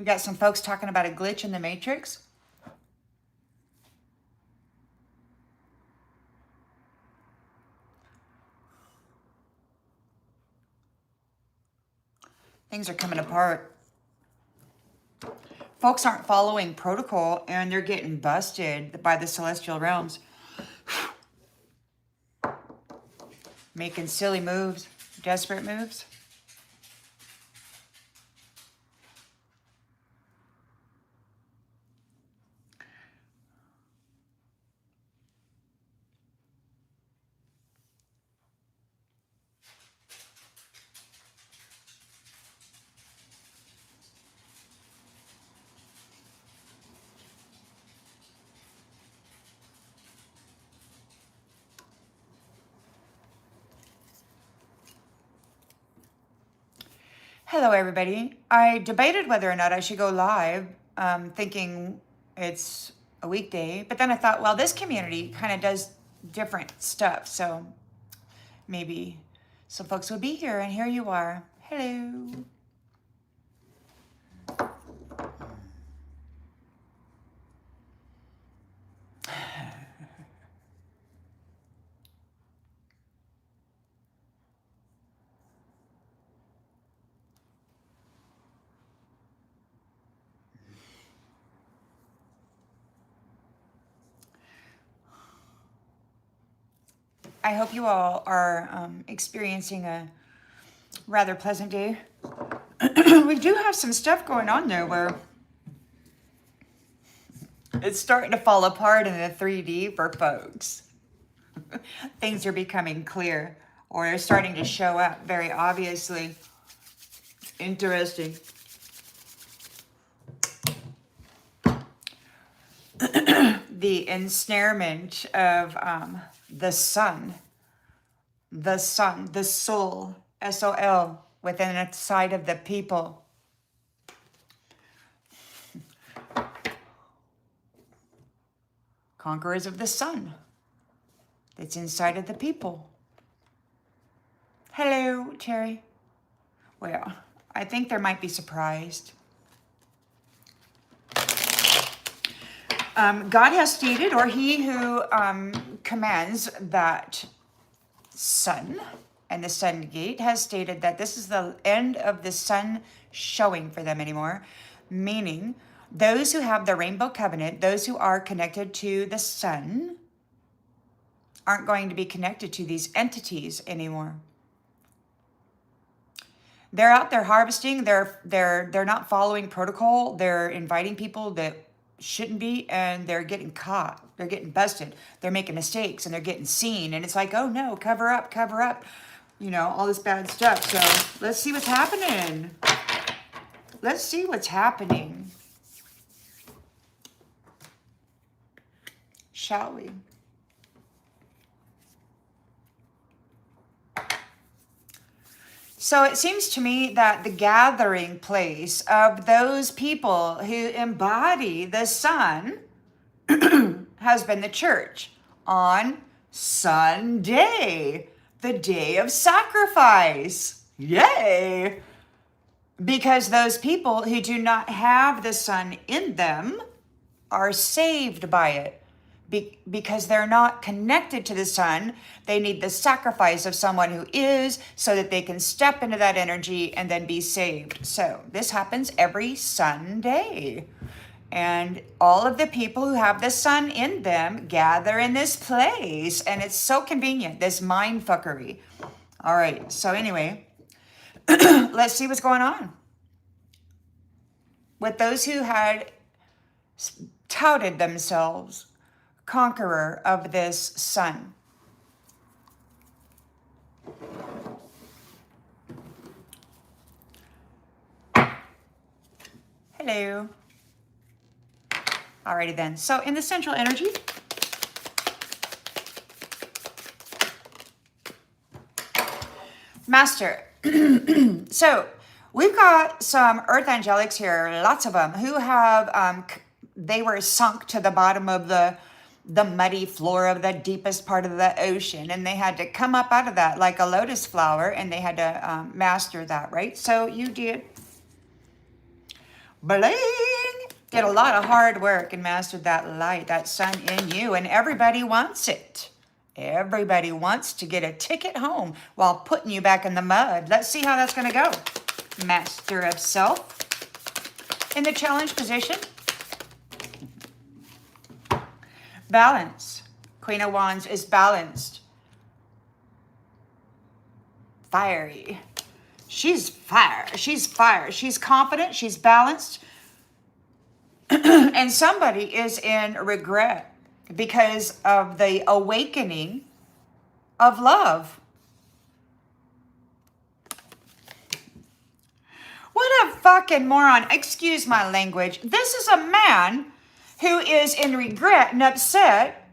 We got some folks talking about a glitch in the matrix. Things are coming apart. Folks aren't following protocol and they're getting busted by the celestial realms. Making silly moves, desperate moves. Hello, everybody. I debated whether or not I should go live, thinking it's a weekday. But then I thought, well, this community kind of does different stuff. So maybe some folks would be here. And here you are. Hello. I hope you all are experiencing a rather pleasant day. We do have some stuff going on there where it's starting to fall apart in the 3D for folks. Things are becoming clear, or they're starting to show up very obviously. Interesting. The ensnarement of the sun, the soul, S-O-L, within the side of the people. Conquerors of the sun that's inside of the people. Hello, Terry. Well, I think they might be surprised. God has stated, or he who commands that sun and the sun gate has stated that this is the end of the sun showing for them anymore, meaning those who have the rainbow covenant, those who are connected to the sun, aren't going to be connected to these entities anymore. They're out there harvesting. They're not following protocol. They're inviting people that shouldn't be, and they're getting caught. They're getting busted. They're making mistakes, and they're getting seen. And it's like, oh no, cover up, you know, all this bad stuff. So let's see what's happening. Let's see what's happening. Shall we? So it seems to me that the gathering place of those people who embody the sun has been the church on Sunday, the day of sacrifice. Yay! Because those people who do not have the sun in them are saved by it. Because they're not connected to the sun, they need the sacrifice of someone who is, so that they can step into that energy and then be saved. So this happens every Sunday. And all of the people who have the sun in them gather in this place. And it's so convenient, this mind fuckery. All right, so anyway, let's see what's going on. With those who had touted themselves conqueror of this sun. Hello. Alrighty then. So in the central energy, Master. So we've got some earth angelics here, lots of them, who have, they were sunk to the bottom of the muddy floor of the deepest part of the ocean, and they had to come up out of that like a lotus flower, and they had to master that, right? So you did. Bling! Did a lot of hard work and mastered that light, that sun in you, and everybody wants it. Everybody wants to get a ticket home while putting you back in the mud. Let's see how that's going to go. Master of self. In the challenge position. Balance. Queen of Wands is balanced. Fiery. She's fire. She's fire. She's confident. She's balanced. And somebody is in regret because of the awakening of love. What a fucking moron. Excuse my language. This is a man who is in regret and upset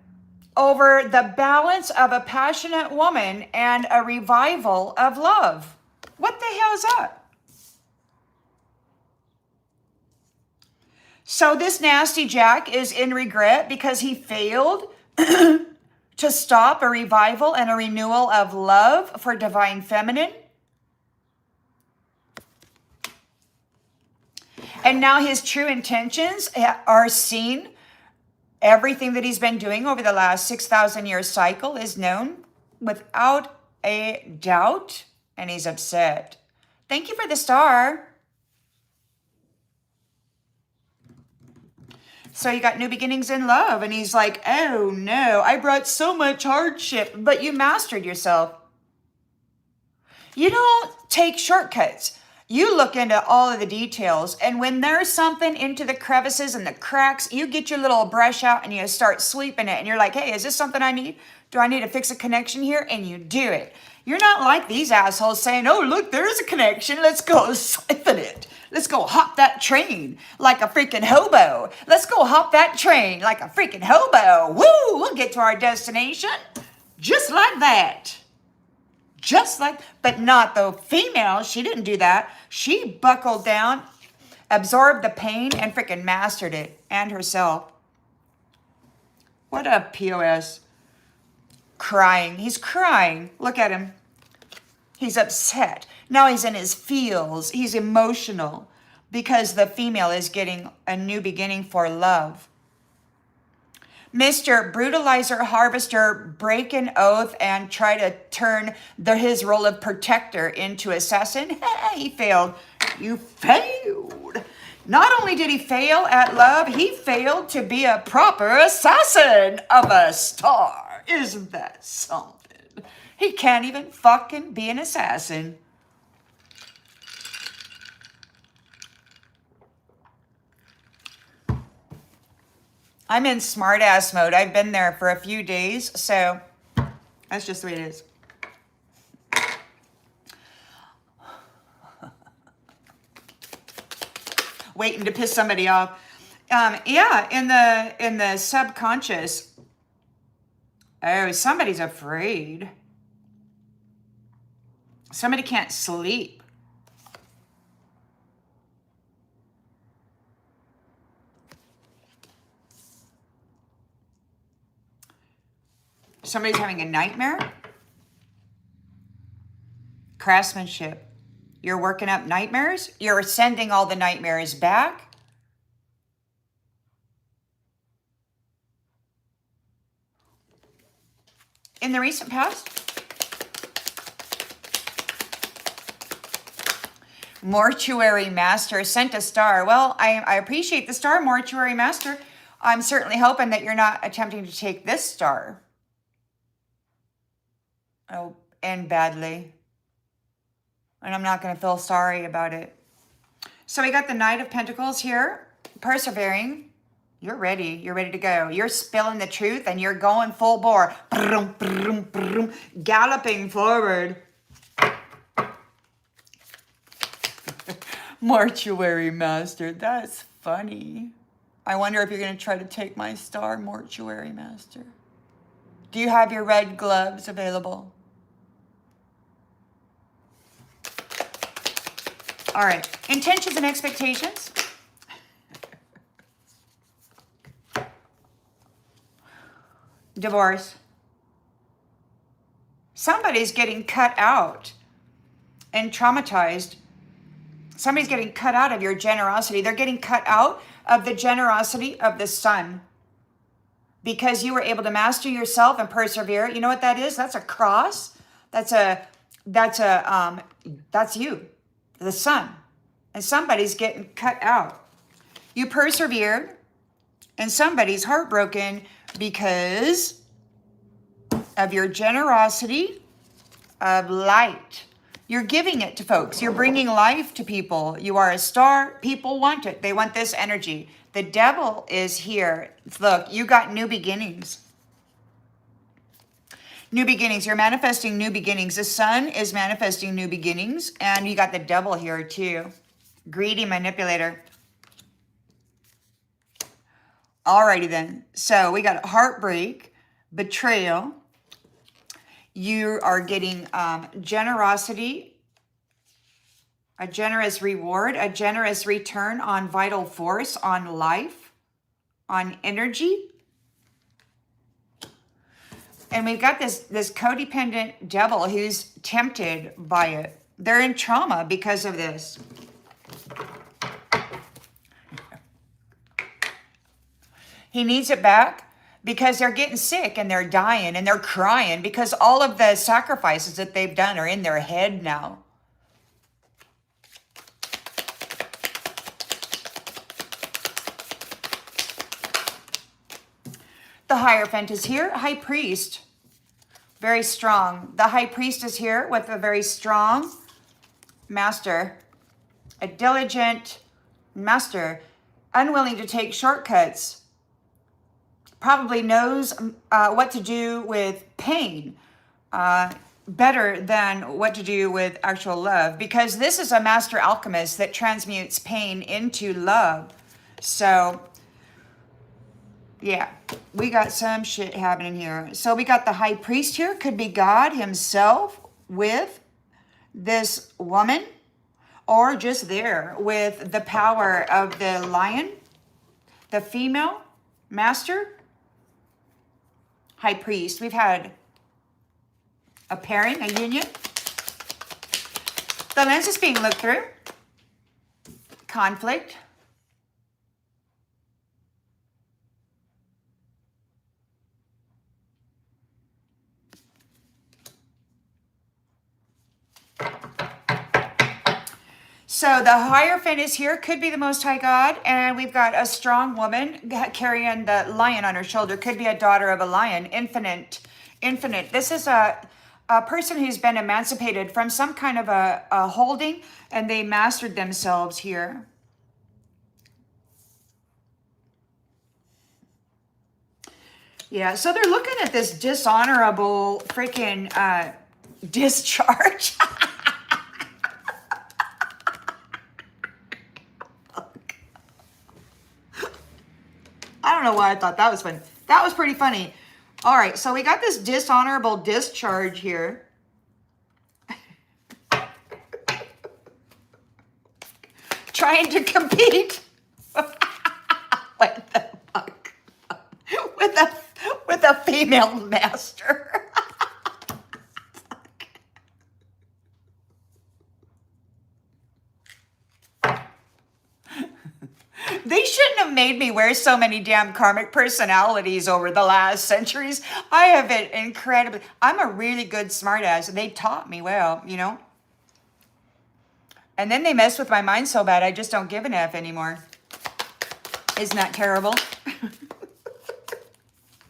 over the balance of a passionate woman and a revival of love. What the hell is that? So this nasty Jack is in regret because he failed to stop a revival and a renewal of love for divine feminine. And now his true intentions are seen. Everything that he's been doing over the last 6,000 year cycle is known without a doubt. And he's upset. Thank you for the star. So you got new beginnings in love. And he's like, oh no, I brought so much hardship. But you mastered yourself. You don't take shortcuts. You look into all of the details, and when there's something into the crevices and the cracks, you get your little brush out and you start sweeping it, and you're like, hey, is this something I need? Do I need to fix a connection here? And you do it. You're not like these assholes saying, oh, look, there's a connection. Let's go siphon it. Let's go hop that train like a freaking hobo. Let's go hop that train like a freaking hobo. Woo, we'll get to our destination just like that. Just like, but not the female. She didn't do that. She buckled down, absorbed the pain, and freaking mastered it and herself. What a POS. Crying. He's crying. Look at him. He's upset. Now he's in his feels. He's emotional because the female is getting a new beginning for love. Mr. Brutalizer Harvester break an oath and try to turn his role of protector into assassin. Hey, he failed. You failed. Not only did he fail at love, he failed to be a proper assassin of a star. Isn't that something? He can't even fucking be an assassin. I'm in smart ass mode. I've been there for a few days, so that's just the way it is. Waiting to piss somebody off. Yeah, in the subconscious. Oh, somebody's afraid. Somebody can't sleep. Somebody's having a nightmare. Craftsmanship. You're working up nightmares. You're sending all the nightmares back. In the recent past. Mortuary Master sent a star. Well, I appreciate the star, Mortuary Master. I'm certainly hoping that you're not attempting to take this star. Oh, and badly. And I'm not going to feel sorry about it. So we got the Knight of Pentacles here. Persevering. You're ready. You're ready to go. You're spilling the truth and you're going full bore. Brum, brum, brum, galloping forward. Mortuary Master. That's funny. I wonder if you're going to try to take my star, Mortuary Master. Do you have your red gloves available? All right. Intentions and expectations. Divorce. Somebody's getting cut out and traumatized Somebody's getting cut out of your generosity. They're getting cut out of the generosity of the sun because you were able to master yourself and persevere. You know what that is? That's a cross. That's you, the sun. And somebody's getting cut out. You persevered, and somebody's heartbroken because of your generosity of light. You're giving it to folks. You're bringing life to people. You are a star. People want it. They want this energy. The devil is here. Look, you got new beginnings. New beginnings. You're manifesting new beginnings. The sun is manifesting new beginnings. And you got the devil here too. Greedy manipulator. Alrighty then. So we got heartbreak, betrayal. You are getting generosity, a generous reward, a generous return on vital force, on life, on energy. And we've got this codependent devil who's tempted by it. They're in trauma because of this. He needs it back because they're getting sick and they're dying and they're crying because all of the sacrifices that they've done are in their head now. The Hierophant is here. High Priest, very strong. The High Priest is here with a very strong master, a diligent master, unwilling to take shortcuts, probably knows what to do with pain better than what to do with actual love, because this is a master alchemist that transmutes pain into love. So yeah, we got some shit happening here. So we got the High Priest here. Could be God himself with this woman, or just there with the power of the lion, the female master. High Priest. We've had a pairing, a union. The lens is being looked through. Conflict. So the Hierophant is here, could be the Most High God, and we've got a strong woman carrying the lion on her shoulder, could be a daughter of a lion, infinite. This is a person who's been emancipated from some kind of a holding, and they mastered themselves here. Yeah, so they're looking at this dishonorable freaking discharge. I don't know why I thought that was funny. That was pretty funny. All right, so we got this dishonorable discharge here. Trying to compete. What the fuck? With a female master. They shouldn't have made me wear so many damn karmic personalities over the last centuries. I have been incredibly... I'm a really good smartass. They taught me well, you know? And then they messed with my mind so bad, I just don't give an F anymore. Isn't that terrible?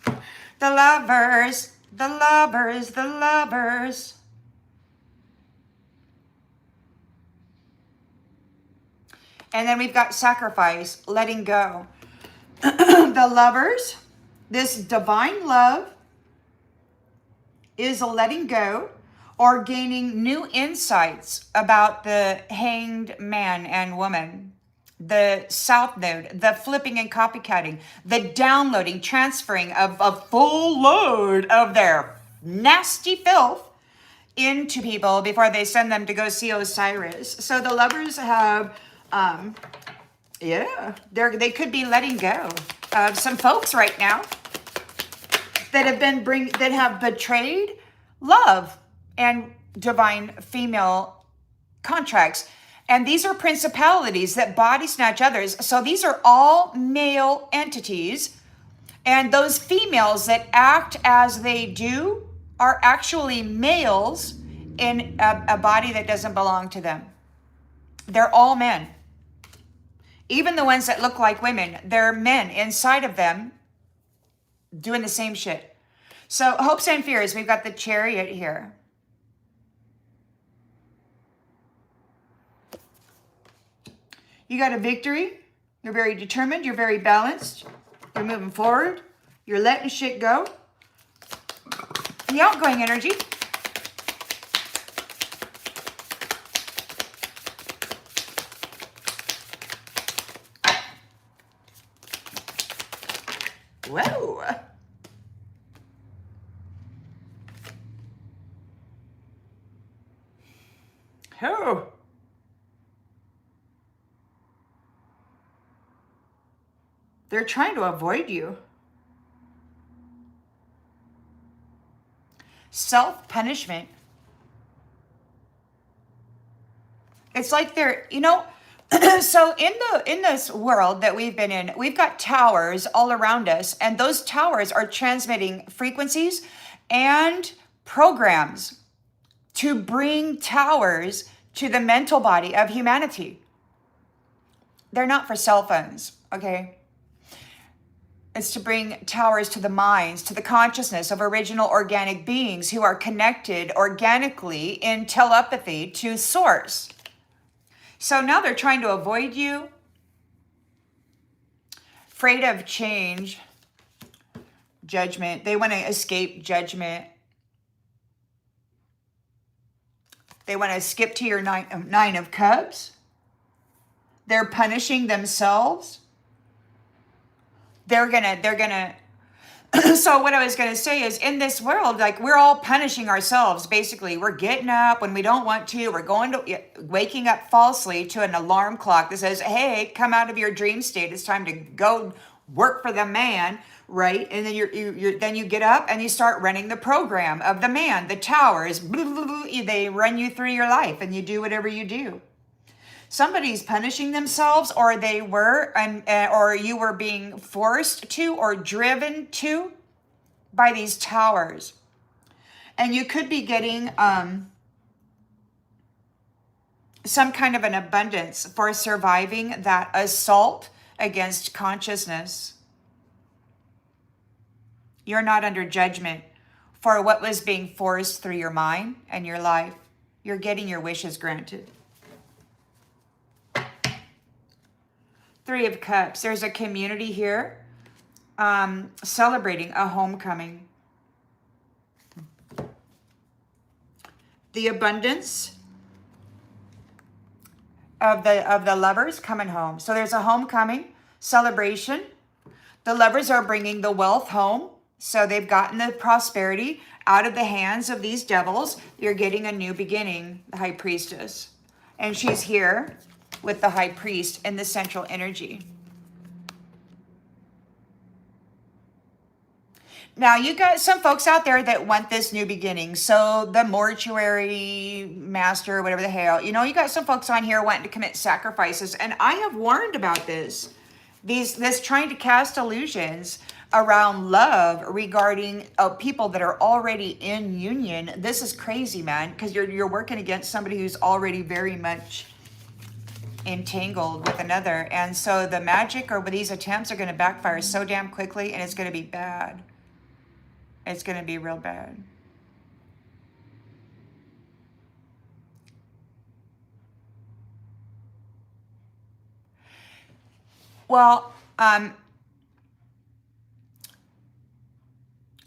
The lovers, the lovers, the lovers. And then we've got sacrifice, letting go. The lovers, this divine love is a letting go or gaining new insights about the hanged man and woman. The south node, the flipping and copycatting, the downloading, transferring of a full load of their nasty filth into people before they send them to go see Osiris. So the lovers have, they could be letting go of some folks right now that have betrayed love and divine female contracts. And these are principalities that body snatch others. So these are all male entities. And those females that act as they do are actually males in a body that doesn't belong to them. They're all men. Even the ones that look like women, they're men inside of them doing the same shit. So hopes and fears, we've got the Chariot here. You got a victory. You're very determined. You're very balanced. You're moving forward. You're letting shit go. The outgoing energy. Whoa. Oh. They're trying to avoid you. Self-punishment. It's like they're, so in this world that we've been in, we've got towers all around us, and those towers are transmitting frequencies and programs to bring towers to the mental body of humanity. They're not for cell phones, okay? It's to bring towers to the minds, to the consciousness of original organic beings who are connected organically in telepathy to source. So now they're trying to avoid you, afraid of change, judgment. They want to escape judgment. They want to skip to your nine of cups. They're punishing themselves. They're gonna, so what I was gonna say is, in this world, like, we're all punishing ourselves, basically. We're getting up when we don't want to. We're waking up falsely to an alarm clock that says, hey, come out of your dream state. It's time to go work for the man, right? And then then you get up and you start running the program of the man, the towers. They run you through your life and you do whatever you do. Somebody's punishing themselves, or they were, or you were being forced to or driven to by these towers. And you could be getting some kind of an abundance for surviving that assault against consciousness. You're not under judgment for what was being forced through your mind and your life. You're getting your wishes granted. Three of Cups. There's a community here celebrating a homecoming. The abundance of the lovers coming home. So there's a homecoming celebration. The lovers are bringing the wealth home. So they've gotten the prosperity out of the hands of these devils. You're getting a new beginning, the High Priestess. And she's here with the High Priest and the central energy. Now, you got some folks out there that want this new beginning. So the mortuary master, whatever the hell, you got some folks on here wanting to commit sacrifices. And I have warned about this. This trying to cast illusions around love regarding people that are already in union. This is crazy, man, because you're working against somebody who's already very much entangled with another. And so the magic or these attempts are going to backfire so damn quickly, and it's going to be bad. It's going to be real bad. Well, I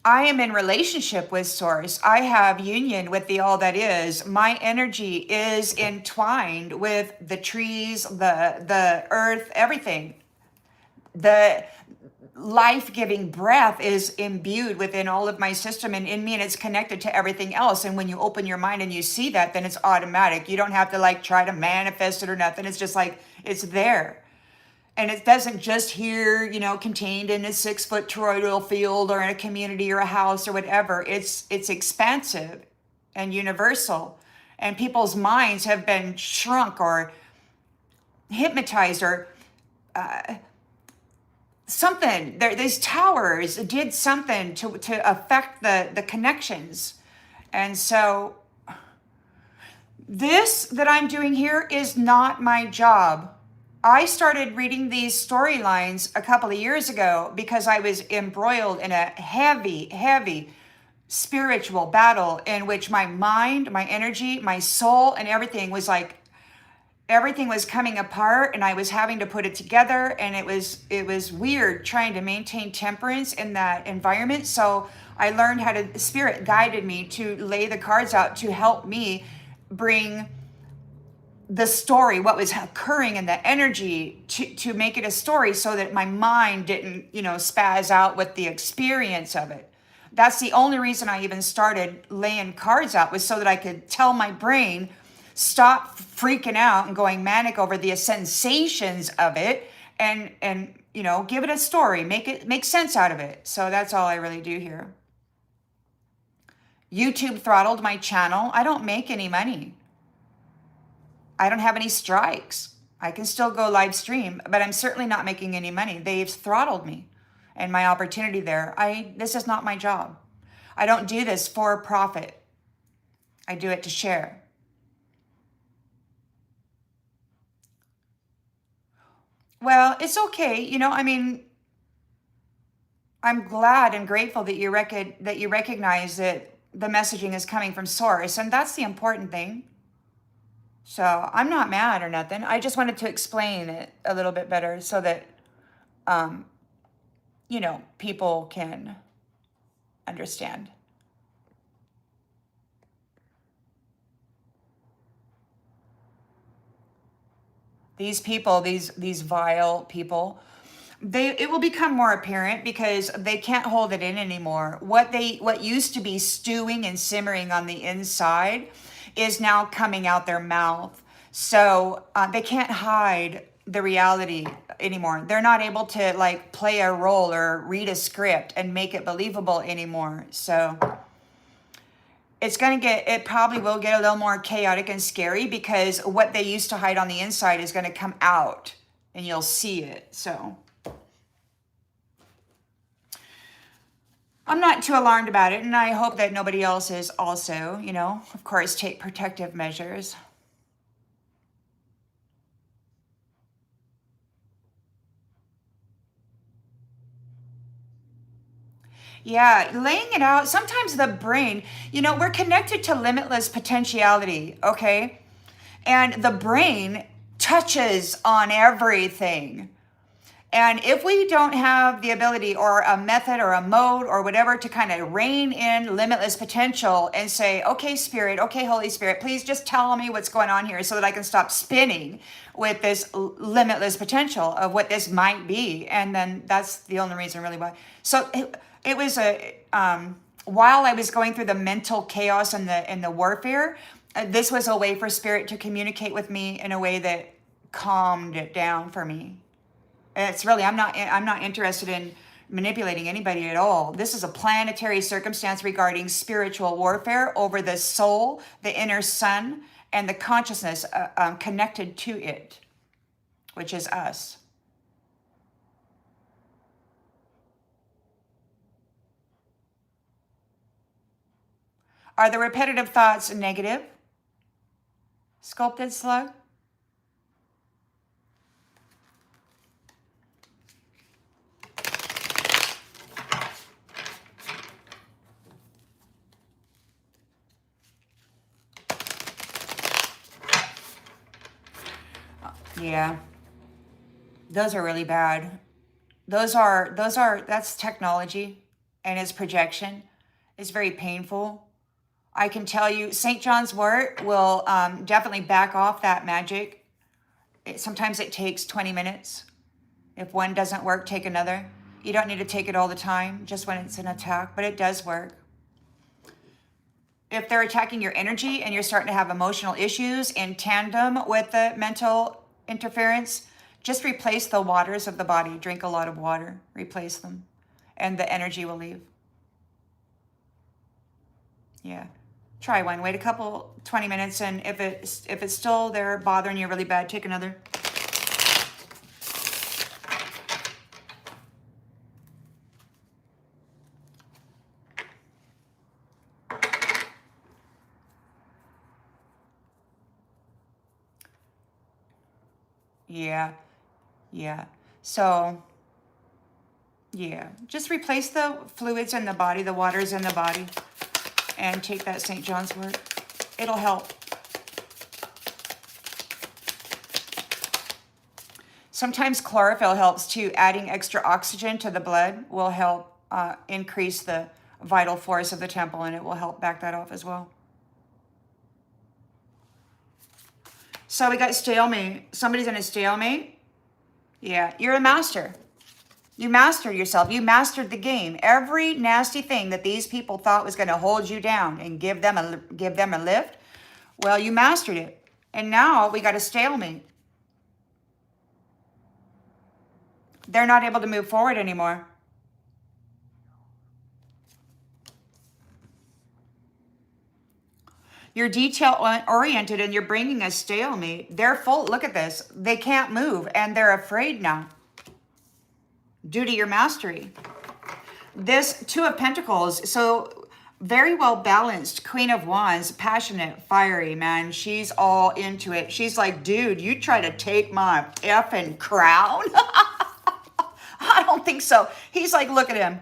am in relationship with Source. I have union with the all that is. My energy is entwined with the trees, the earth, everything. The life-giving breath is imbued within all of my system and in me, and it's connected to everything else. And when you open your mind and you see that, then it's automatic. You don't have to try to manifest it or nothing. It's just it's there. And it doesn't just here, contained in a 6-foot toroidal field or in a community or a house or whatever. It's expansive and universal. And people's minds have been shrunk or hypnotized or something. These towers did something to affect the connections. And so this that I'm doing here is not my job. I started reading these storylines a couple of years ago because I was embroiled in a heavy spiritual battle in which my mind, my energy, my soul, and everything was like, everything was coming apart and I was having to put it together, and it was weird trying to maintain temperance in that environment. So I learned how to, spirit guided me to lay the cards out to help me bring the story, what was occurring in the energy, to make it a story so that my mind didn't, spaz out with the experience of it. That's the only reason I even started laying cards out, was so that I could tell my brain, stop freaking out and going manic over the sensations of it, and give it a story, make sense out of it. So that's all I really do here. YouTube throttled my channel. I don't make any money. I don't have any strikes. I can still go live stream, but I'm certainly not making any money. They've throttled me and my opportunity there. This is not my job. I don't do this for profit. I do it to share. Well, it's okay. I'm glad and grateful that you recognize that the messaging is coming from source, and that's the important thing. So I'm not mad or nothing. I just wanted to explain it a little bit better so that, people can understand. These people, these vile people, it will become more apparent because they can't hold it in anymore. What used to be stewing and simmering on the inside is now coming out their mouth. So they can't hide the reality anymore. They're not able to play a role or read a script and make it believable anymore. So it probably will get a little more chaotic and scary, because what they used to hide on the inside is going to come out and you'll see it. So I'm not too alarmed about it, and I hope that nobody else is also, of course, take protective measures. Yeah, laying it out. Sometimes the brain, we're connected to limitless potentiality, okay? And the brain touches on everything. And if we don't have the ability or a method or a mode or whatever to kind of rein in limitless potential and say, okay, Spirit, okay, Holy Spirit, please just tell me what's going on here so that I can stop spinning with this limitless potential of what this might be. And then that's the only reason really why. So it was while I was going through the mental chaos and the warfare, this was a way for Spirit to communicate with me in a way that calmed it down for me. It's really, I'm not interested in manipulating anybody at all. This is a planetary circumstance regarding spiritual warfare over the soul, the inner sun, and the consciousness connected to it, which is us. Are the repetitive thoughts negative? Sculpted slug? Yeah, those are really bad. That's technology, and it's projection. It's very painful. I can tell you, St. John's wort will definitely back off that magic. Sometimes it takes 20 minutes. If one doesn't work, take another. You don't need to take it all the time, just when it's an attack, but it does work. If they're attacking your energy and you're starting to have emotional issues in tandem with the mental interference, just replace the waters of the body. Drink a lot of water, replace them, and the energy will leave. Yeah. Try one, wait a couple 20 minutes, and if it's still there bothering you really bad, take another. Yeah. Yeah. So, yeah. Just replace the fluids in the body, the waters in the body, and take that St. John's wort. It'll help. Sometimes chlorophyll helps too. Adding extra oxygen to the blood will help increase the vital force of the temple, and it will help back that off as well. So we got stalemate. Somebody's in a stalemate. Yeah, you're a master. You mastered yourself. You mastered the game. Every nasty thing that these people thought was going to hold you down and give them a lift, well, you mastered it. And now we got a stalemate. They're not able to move forward anymore. You're detail-oriented and you're bringing a stalemate. They're full. Look at this. They can't move and they're afraid now due to your mastery. This Two of Pentacles, so very well balanced. Queen of Wands, passionate, fiery, man. She's all into it. She's like, dude, you try to take my effing crown? I don't think so. He's like, look at him.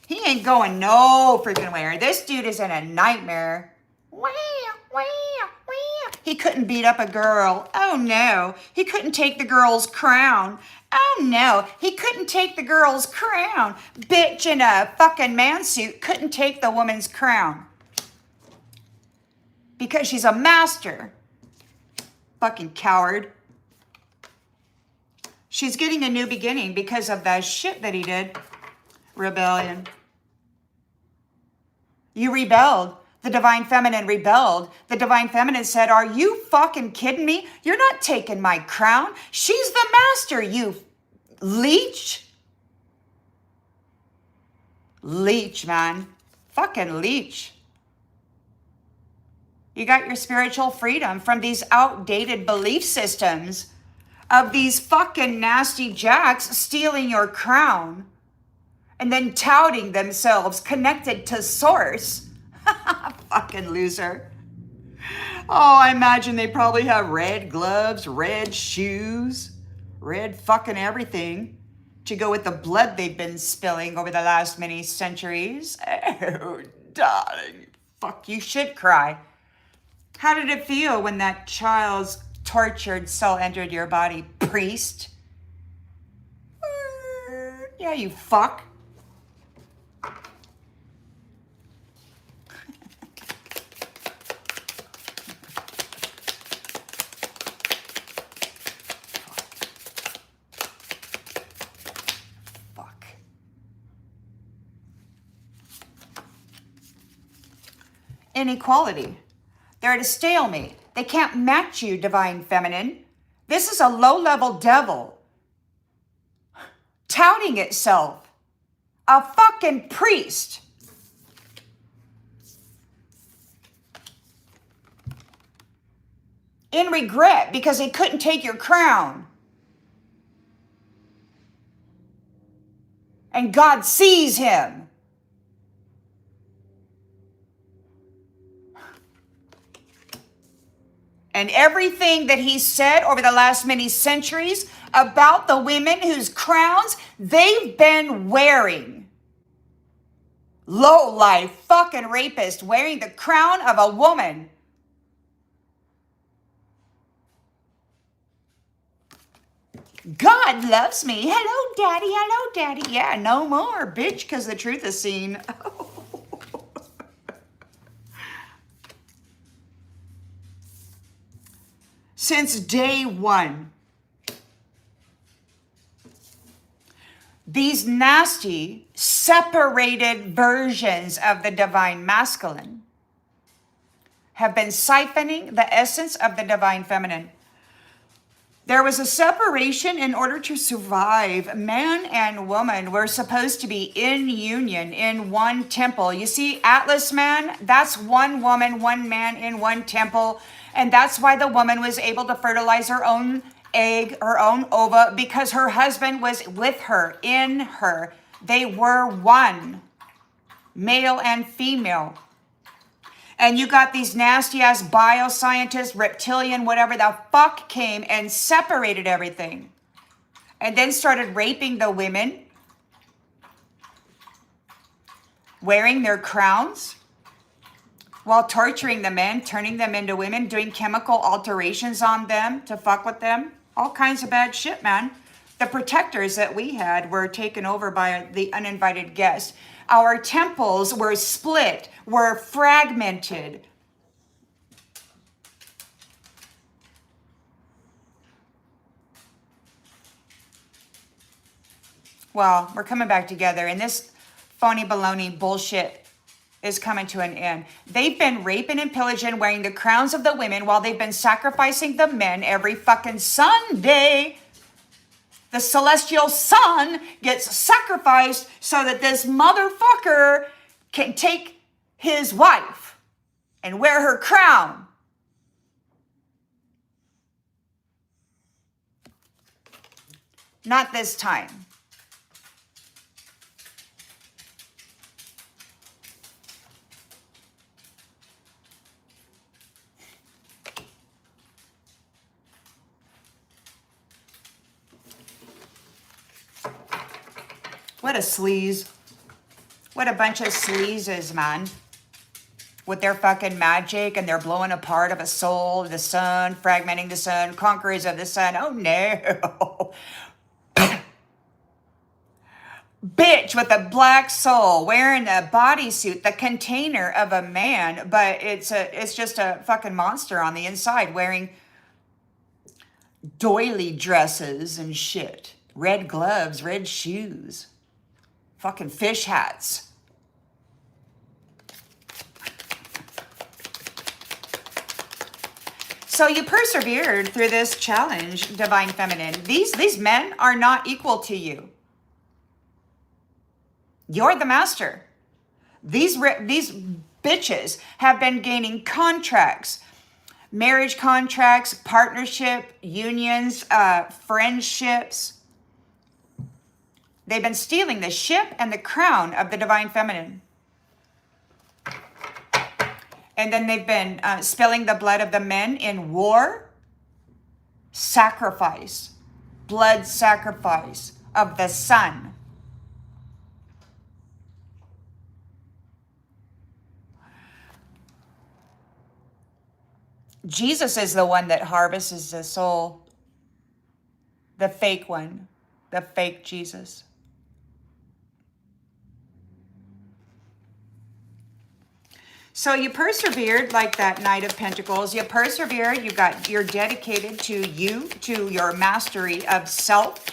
He ain't going no freaking where. This dude is in a nightmare. He couldn't beat up a girl. Oh no. He couldn't take the girl's crown. Oh no. He couldn't take the girl's crown. Bitch in a fucking man suit couldn't take the woman's crown. Because she's a master. Fucking coward. She's getting a new beginning because of the shit that he did. Rebellion. You rebelled. The Divine Feminine rebelled. The Divine Feminine said, are you fucking kidding me? You're not taking my crown. She's the master, you leech. Leech, man. Fucking leech. You got your spiritual freedom from these outdated belief systems of these fucking nasty jacks stealing your crown and then touting themselves connected to source. Fucking loser. Oh, I imagine they probably have red gloves, red shoes, red fucking everything to go with the blood they've been spilling over the last many centuries. Oh, darling. Fuck, you should cry. How did it feel when that child's tortured soul entered your body, priest? Yeah, you fuck. Inequality. They're at a stalemate. They can't match you, Divine Feminine. This is a low-level devil touting itself. A fucking priest. In regret because he couldn't take your crown. And God sees him. And everything that he said over the last many centuries about the women whose crowns they've been wearing. Low-life fucking rapist wearing the crown of a woman. God loves me. Hello, daddy. Hello, daddy. Yeah, no more, bitch, because the truth is seen. Since day one, these nasty, separated versions of the divine masculine have been siphoning the essence of the divine feminine. There was a separation in order to survive. Man and woman were supposed to be in union in one temple. You see, Atlas man, that's one woman, one man in one temple. And that's why the woman was able to fertilize her own egg, her own ova, because her husband was with her, in her. They were one, male and female. And you got these nasty ass bioscientists, reptilian, whatever the fuck came and separated everything. And then started raping the women, wearing their crowns, while torturing the men, turning them into women, doing chemical alterations on them to fuck with them. All kinds of bad shit, man. The protectors that we had were taken over by the uninvited guests. Our temples were split, were fragmented. Well, we're coming back together, and this phony baloney bullshit is coming to an end. They've been raping and pillaging, wearing the crowns of the women while they've been sacrificing the men every fucking Sunday. The celestial sun gets sacrificed so that this motherfucker can take his wife and wear her crown. Not this time. What a sleaze. What a bunch of sleazes, man. With their fucking magic and their blowing apart of a soul, the sun, fragmenting the sun, conquerors of the sun. Oh no. Bitch with a black soul wearing a bodysuit, the container of a man, but it's just a fucking monster on the inside wearing doily dresses and shit. Red gloves, red shoes. Fucking fish hats. So you persevered through this challenge, Divine Feminine. These men are not equal to you. You're the master. These bitches have been gaining contracts, marriage contracts, partnership, unions, friendships. They've been stealing the ship and the crown of the Divine Feminine. And then they've been spilling the blood of the men in war, sacrifice, blood sacrifice of the sun. Jesus is the one that harvests the soul, the fake one, the fake Jesus. So you persevered like that Knight of Pentacles. You persevered. You're dedicated to you, to your mastery of self.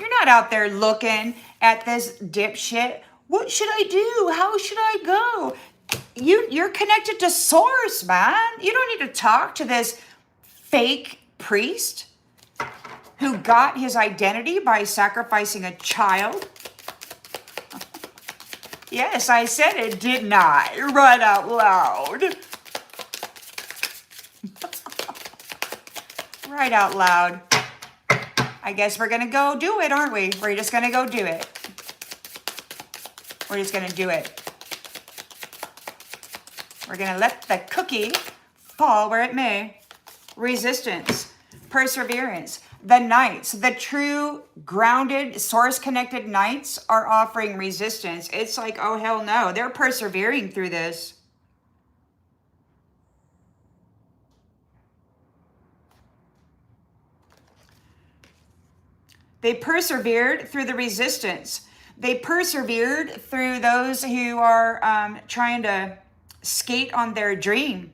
You're not out there looking at this dipshit. What should I do? How should I go? You're connected to Source, man. You don't need to talk to this fake priest who got his identity by sacrificing a child. Yes, I said it, didn't I? Right out loud. Right out loud. I guess we're going to go do it, aren't we? We're just going to go do it. We're just going to do it. We're going to let the cookie fall where it may. Resistance, perseverance. The knights, the true grounded, source-connected knights are offering resistance. It's like, oh, hell no. They're persevering through this. They persevered through the resistance. They persevered through those who are trying to skate on their dream.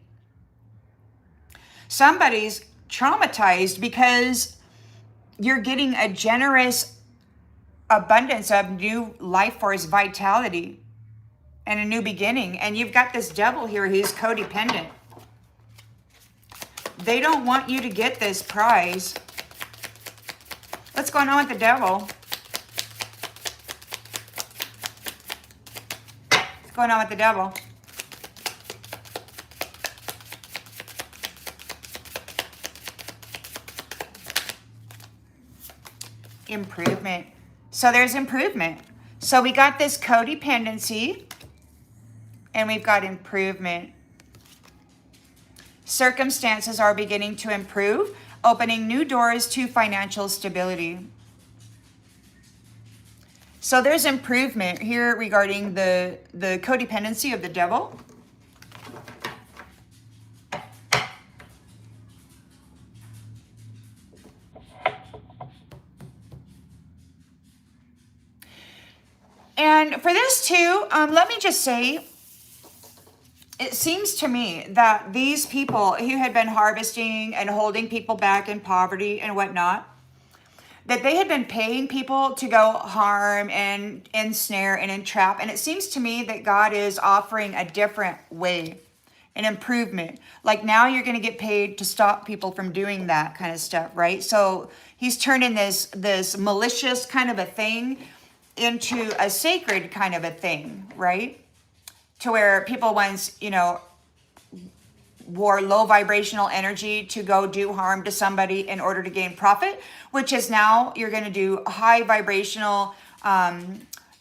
Somebody's traumatized because you're getting a generous abundance of new life force vitality and a new beginning. And you've got this devil here who's codependent. They don't want you to get this prize. What's going on with the devil? What's going on with the devil? Improvement. So there's improvement. So we got this codependency and we've got improvement. Circumstances are beginning to improve, opening new doors to financial stability. So there's improvement here regarding the codependency of the devil. And for this too, let me just say, it seems to me that these people who had been harvesting and holding people back in poverty and whatnot, that they had been paying people to go harm and ensnare and entrap. And it seems to me that God is offering a different way, an improvement. Like now you're going to get paid to stop people from doing that kind of stuff, right? So he's turning this malicious kind of a thing into a sacred kind of a thing, right? To where people once, wore low vibrational energy to go do harm to somebody in order to gain profit, which is now you're going to do high vibrational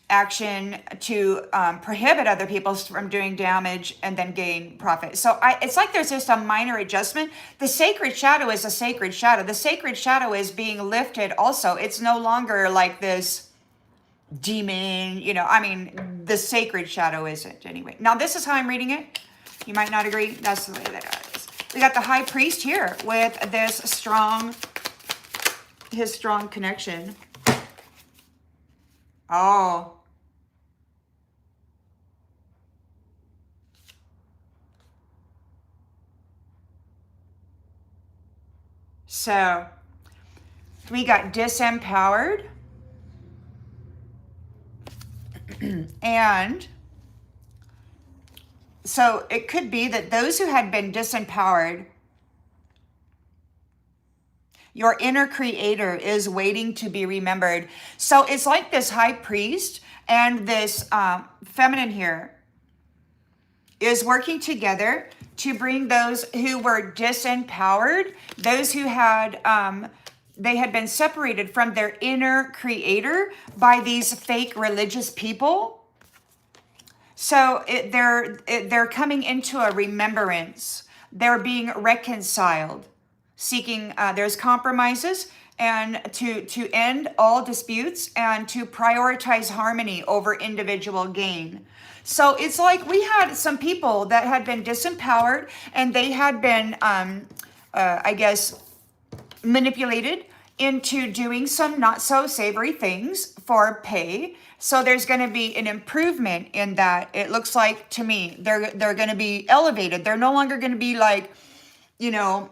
action to prohibit other people from doing damage and then gain profit. So it's like there's just a minor adjustment. The sacred shadow is a sacred shadow. The sacred shadow is being lifted also. It's no longer like this demon, the sacred shadow isn't anyway. Now this is how I'm reading it. You might not agree. That's the way that it is. We got the high priest here with his strong connection. Oh. So we got disempowered. And so it could be that those who had been disempowered, your inner creator is waiting to be remembered. So it's like this high priest and this feminine here is working together to bring those who were disempowered, those who had they had been separated from their inner creator by these fake religious people. So they're coming into a remembrance. They're being reconciled, seeking, there's compromises, and to end all disputes and to prioritize harmony over individual gain. So it's like we had some people that had been disempowered and they had been, manipulated into doing some not so savory things for pay. So there's going to be an improvement in that. It looks like to me they're going to be elevated. They're no longer going to be like, the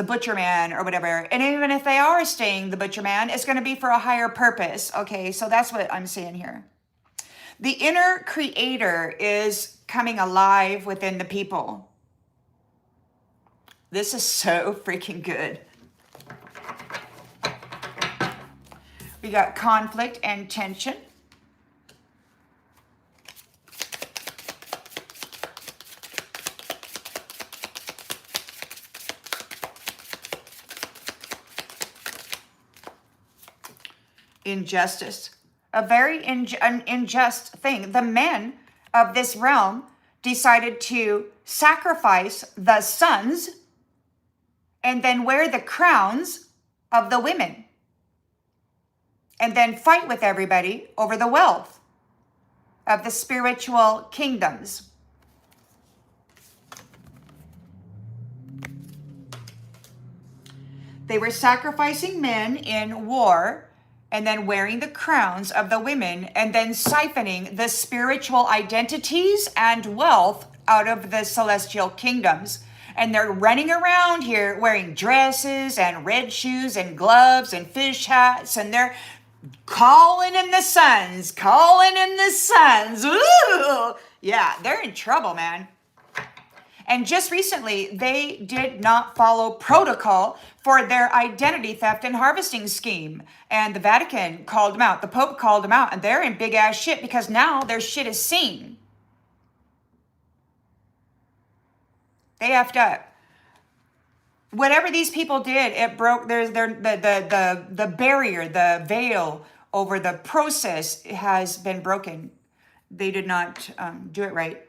butcher man or whatever. And even if they are staying the butcher man, it's going to be for a higher purpose. Okay, so that's what I'm saying here. The inner creator is coming alive within the people. This is so freaking good. We got conflict and tension. Injustice. A very unjust thing. The men of this realm decided to sacrifice the sons and then wear the crowns of the women. And then fight with everybody over the wealth of the spiritual kingdoms. They were sacrificing men in war and then wearing the crowns of the women and then siphoning the spiritual identities and wealth out of the celestial kingdoms. And they're running around here wearing dresses and red shoes and gloves and fish hats, and they're calling in the sons, Ooh! Yeah, they're in trouble, man. And just recently, they did not follow protocol for their identity theft and harvesting scheme. And the Vatican called them out. The Pope called them out, and they're in big ass shit because now their shit is seen. They effed up. Whatever these people did, it broke the barrier, the veil over the process has been broken. They did not do it right.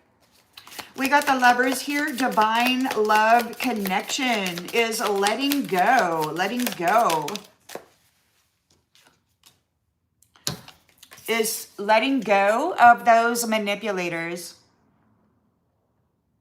We got the Lovers here. Divine love connection is letting go. Letting go. Is letting go of those manipulators.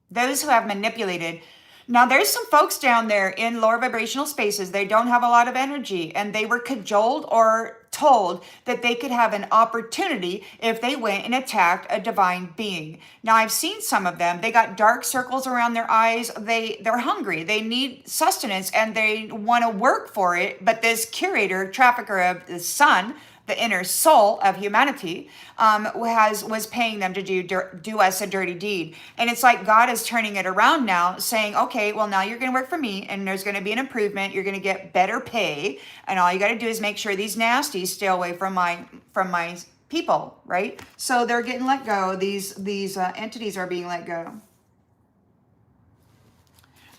Those who have manipulated. Now, there's some folks down there in lower vibrational spaces. They don't have a lot of energy, and they were cajoled or told that they could have an opportunity if they went and attacked a divine being. Now, I've seen some of them. They got dark circles around their eyes. They're hungry. They need sustenance, and they want to work for it. But this curator, trafficker of the sun, the inner soul of humanity, was paying them to do us a dirty deed. And it's like God is turning it around now, saying, okay, well, now you're going to work for me, and there's going to be an improvement. You're going to get better pay, and all you got to do is make sure these nasties stay away from my people, right? So they're getting let go. These entities are being let go.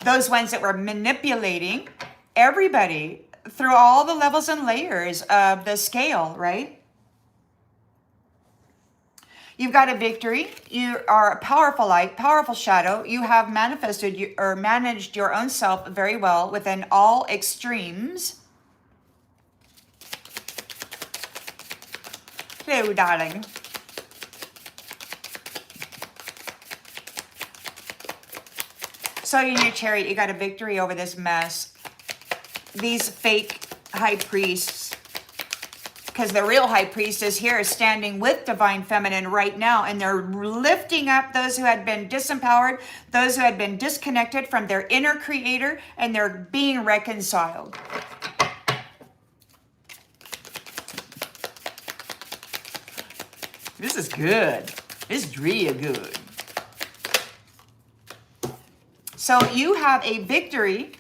Those ones that were manipulating everybody through all the levels and layers of the scale, right? You've got a victory. You are a powerful light, powerful shadow. You have manifested or managed your own self very well within all extremes. Hello, darling. So in your chariot, you got a victory over this mess. These fake high priests, because the real high priest is here standing with divine feminine right now, and they're lifting up those who had been disempowered, those who had been disconnected from their inner creator, and they're being reconciled. This is good. This is really good. So you have a victory.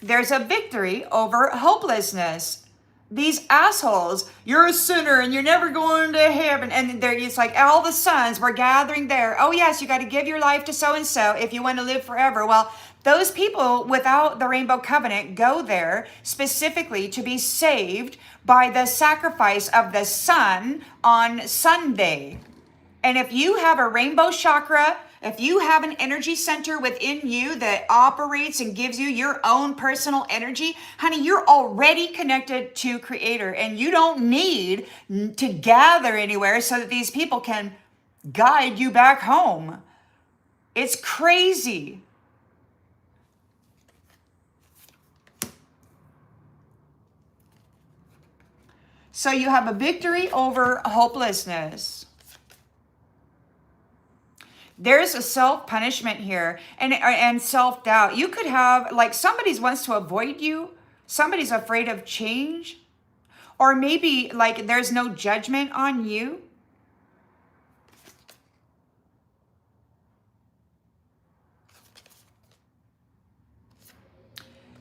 There's a victory over hopelessness. These assholes, you're a sinner and you're never going to heaven. And it's like all the sons were gathering there. Oh yes, you got to give your life to so-and-so if you want to live forever. Well, those people without the rainbow covenant go there specifically to be saved by the sacrifice of the sun on Sunday. And if you have a rainbow chakra, if you have an energy center within you that operates and gives you your own personal energy, honey, you're already connected to Creator, and you don't need to gather anywhere so that these people can guide you back home. It's crazy. So you have a victory over hopelessness. There's a self-punishment here and self-doubt. You could have, like, somebody wants to avoid you. Somebody's afraid of change. Or maybe, like, there's no judgment on you.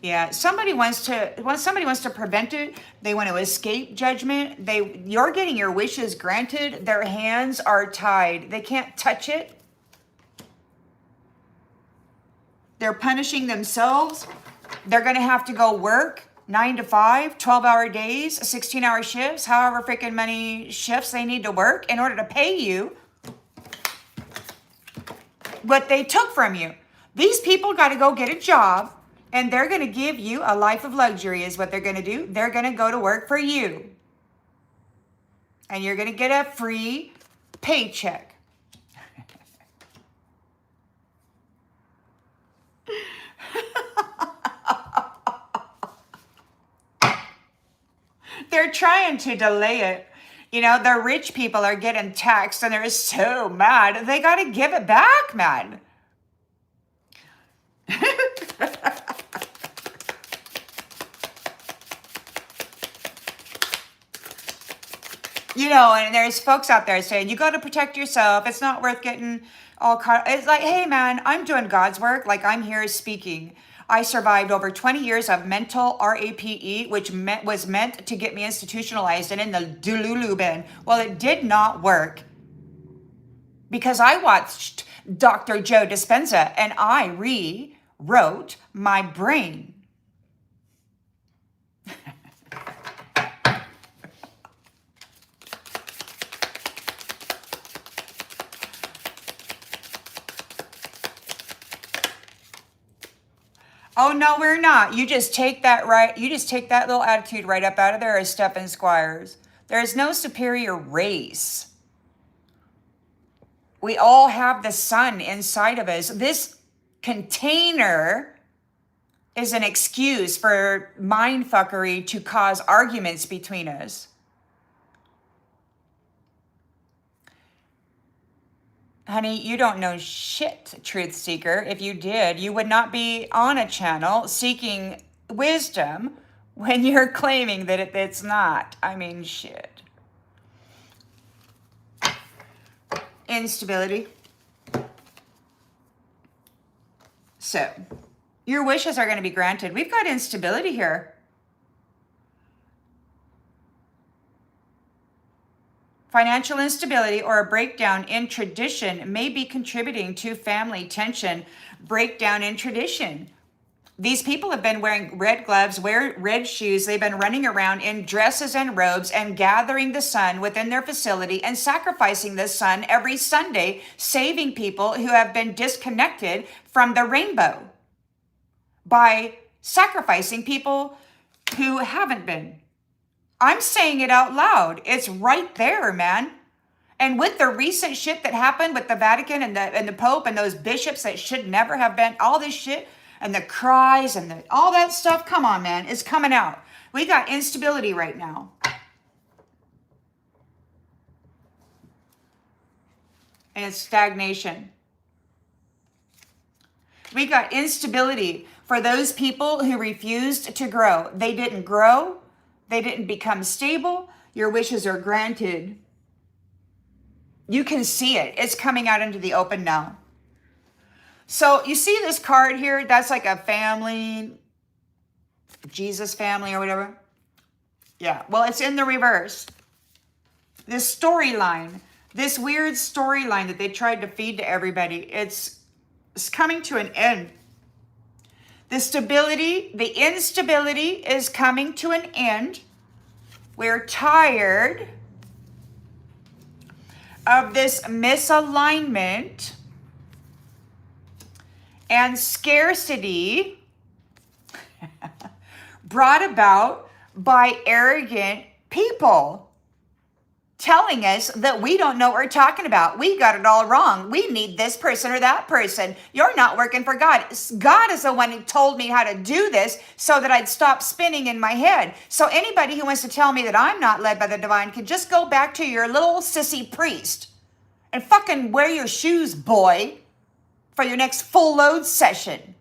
Yeah, somebody wants to prevent it. They want to escape judgment. You're getting your wishes granted. Their hands are tied. They can't touch it. They're punishing themselves. They're going to have to go work 9 to 5, 12-hour days, 16-hour shifts, however freaking many shifts they need to work in order to pay you what they took from you. These people got to go get a job, and they're going to give you a life of luxury is what they're going to do. They're going to go to work for you. And you're going to get a free paycheck. They're trying to delay it. You know, the rich people are getting taxed and they're so mad. They got to give it back, man. You know, and there's folks out there saying, you got to protect yourself. It's not worth getting all caught. It's like, hey, man, I'm doing God's work. Like, I'm here speaking. I survived over 20 years of mental RAPE, which was meant to get me institutionalized and in the Delulu bin. Well, it did not work because I watched Dr. Joe Dispenza and I rewrote my brain. Oh no, we're not. You just take that little attitude right up out of there as Stephen Squires. There is no superior race. We all have the sun inside of us. This container is an excuse for mindfuckery to cause arguments between us. Honey, you don't know shit, truth seeker. If you did, you would not be on a channel seeking wisdom when you're claiming that it's not. I mean, shit. Instability. So, your wishes are going to be granted. We've got instability here. Financial instability or a breakdown in tradition may be contributing to family tension. Breakdown in tradition. These people have been wearing red gloves, wear red shoes. They've been running around in dresses and robes and gathering the sun within their facility and sacrificing the sun every Sunday, saving people who have been disconnected from the rainbow by sacrificing people who haven't been. I'm saying it out loud. It's right there, man. And with the recent shit that happened with the Vatican and the Pope and those bishops that should never have been, all this shit and the cries and all that stuff, come on, man, it's coming out. We got instability right now. And it's stagnation. We got instability for those people who refused to grow. They didn't grow. They didn't become stable. Your wishes are granted. You can see it. It's coming out into the open now. So you see this card here? That's like a family, Jesus family or whatever. Yeah, well, it's in the reverse. This storyline, this weird storyline that they tried to feed to everybody, it's coming to an end. The instability is coming to an end. We're tired of this misalignment and scarcity brought about by arrogant people telling us that we don't know what we're talking about. We got it all wrong. We need this person or that person. You're not working for God. God is the one who told me how to do this so that I'd stop spinning in my head. So anybody who wants to tell me that I'm not led by the divine can just go back to your little sissy priest and fucking wear your shoes, boy, for your next full load session.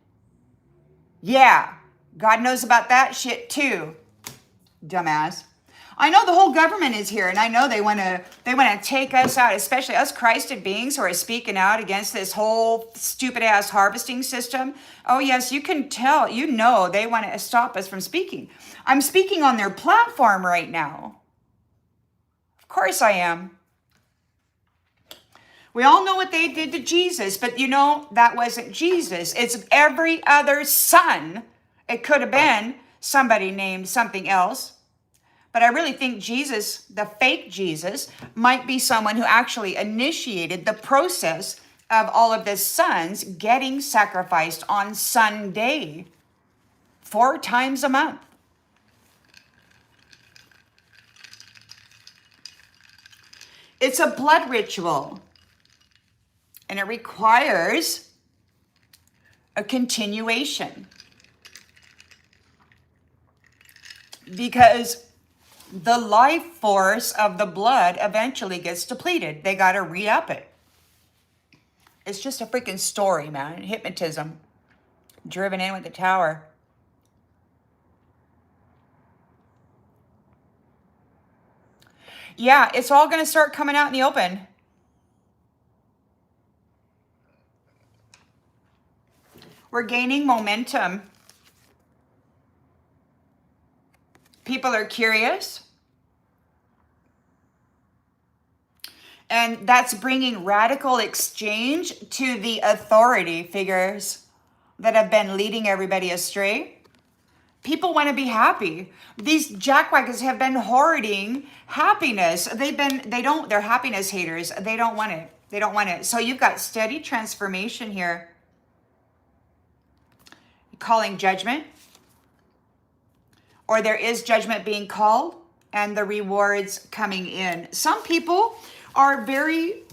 Yeah, God knows about that shit too, dumbass. I know the whole government is here, and I know they want to take us out, especially us Christed beings who are speaking out against this whole stupid ass harvesting system. Oh yes, you can tell, you know, they want to stop us from speaking. I'm speaking on their platform right now. Of course I am. We all know what they did to Jesus, but you know, that wasn't Jesus. It's every other son. It could have been somebody named something else. But I really think Jesus, the fake Jesus, might be someone who actually initiated the process of all of the sons getting sacrificed on Sunday 4 times a month. It's a blood ritual, and it requires a continuation because the life force of the blood eventually gets depleted. They got to re-up it. It's just a freaking story, man. Hypnotism. Driven in with the tower. Yeah, it's all going to start coming out in the open. We're gaining momentum. People are curious. And that's bringing radical exchange to the authority figures that have been leading everybody astray. People want to be happy. These jackwagons have been hoarding happiness. They're happiness haters. They don't want it. They don't want it. So you've got steady transformation here. calling judgment, or there is judgment being called and the rewards coming in. Some people are very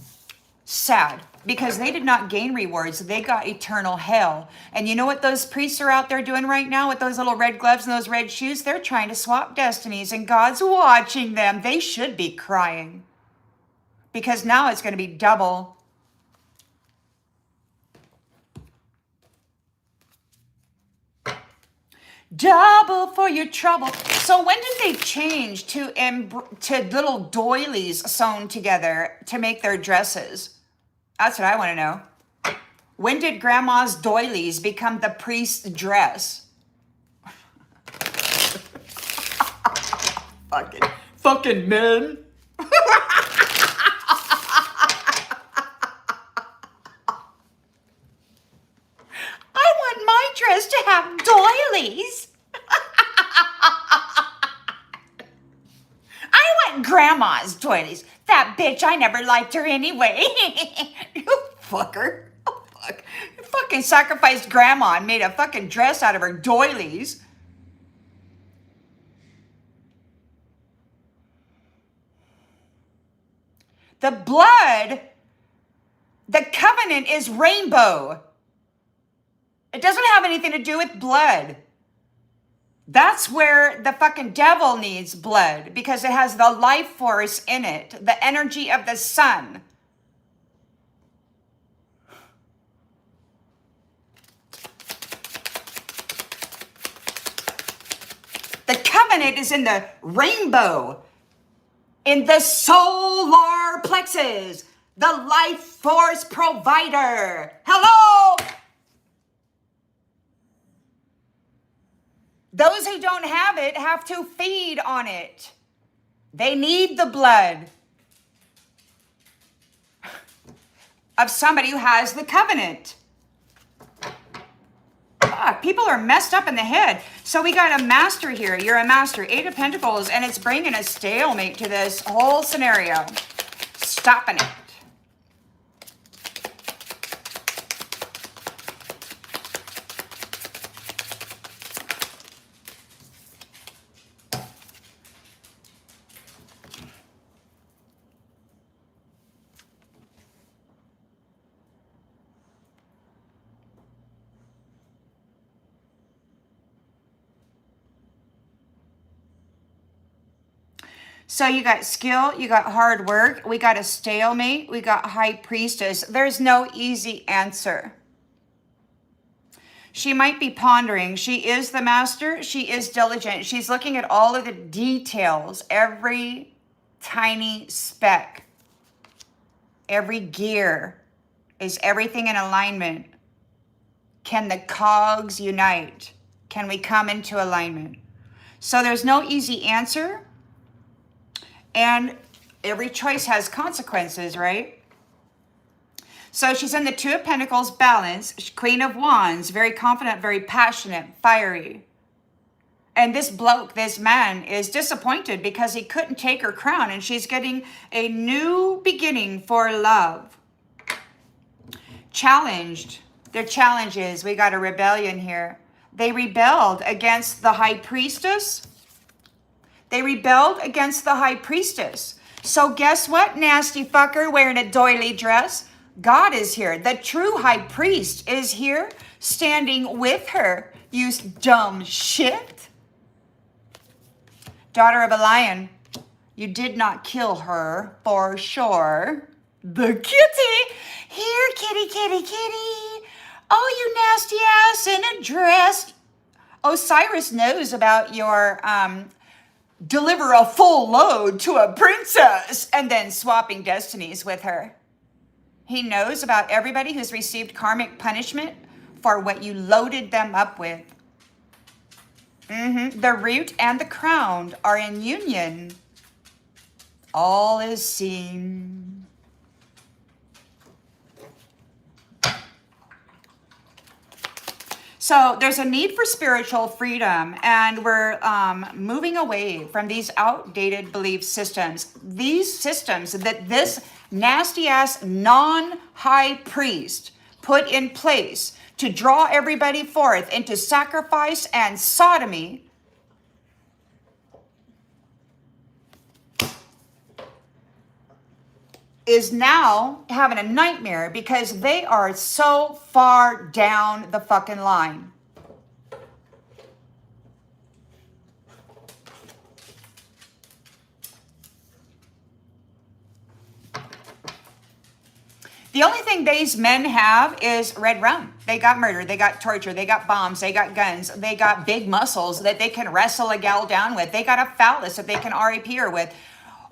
sad because they did not gain rewards. They got eternal hell. And you know what those priests are out there doing right now with those little red gloves and those red shoes? They're trying to swap destinies, and God's watching them. They should be crying because now it's going to be double. Double for your trouble. So when did they change to little doilies sewn together to make their dresses? That's what I want to know. When did grandma's doilies become the priest's dress? Fucking men. I want my dress to have doilies. I want grandma's doilies. That bitch, I never liked her anyway. You fucker. Oh, fuck. You fucking sacrificed grandma and made a fucking dress out of her doilies. The blood, the covenant is rainbow. It doesn't have anything to do with blood. That's where the fucking devil needs blood, because it has the life force in it, the energy of the sun. The covenant is in the rainbow, in the solar plexus, the life force provider. Hello? Those who don't have it have to feed on it. They need the blood of somebody who has the covenant. Fuck, people are messed up in the head. So we got a master here. You're a master. 8 of Pentacles, and it's bringing a stalemate to this whole scenario. Stopping it. So you got skill, you got hard work, we got a stalemate, we got high priestess. There's no easy answer. She might be pondering. She is the master. She is diligent. She's looking at all of the details, every tiny speck, every gear. Is everything in alignment? Can the cogs unite? Can we come into alignment? So there's no easy answer. And every choice has consequences, right? So she's in the 2 of Pentacles, balance, Queen of Wands, very confident, very passionate, fiery. And this bloke, this man, is disappointed because he couldn't take her crown, and she's getting a new beginning for love. Challenged. Their challenges. We got a rebellion here. They rebelled against the high priestess. They rebelled against the high priestess. So guess what, nasty fucker wearing a doily dress? God is here. The true high priest is here standing with her. You dumb shit. Daughter of a lion, you did not kill her for sure. The kitty. Here, kitty, kitty, kitty. Oh, you nasty ass in a dress. Osiris knows about your deliver a full load to a princess and then swapping destinies with her. He knows about everybody who's received karmic punishment for what you loaded them up with. The root and the crown are in union. All is seen. So there's a need for spiritual freedom, and we're moving away from these outdated belief systems. These systems that this nasty ass non-high priest put in place to draw everybody forth into sacrifice and sodomy, is now having a nightmare because they are so far down the fucking line. The only thing these men have is red rum. They got murder, they got torture, they got bombs, they got guns, they got big muscles that they can wrestle a gal down with. They got a phallus that they can RAP her with.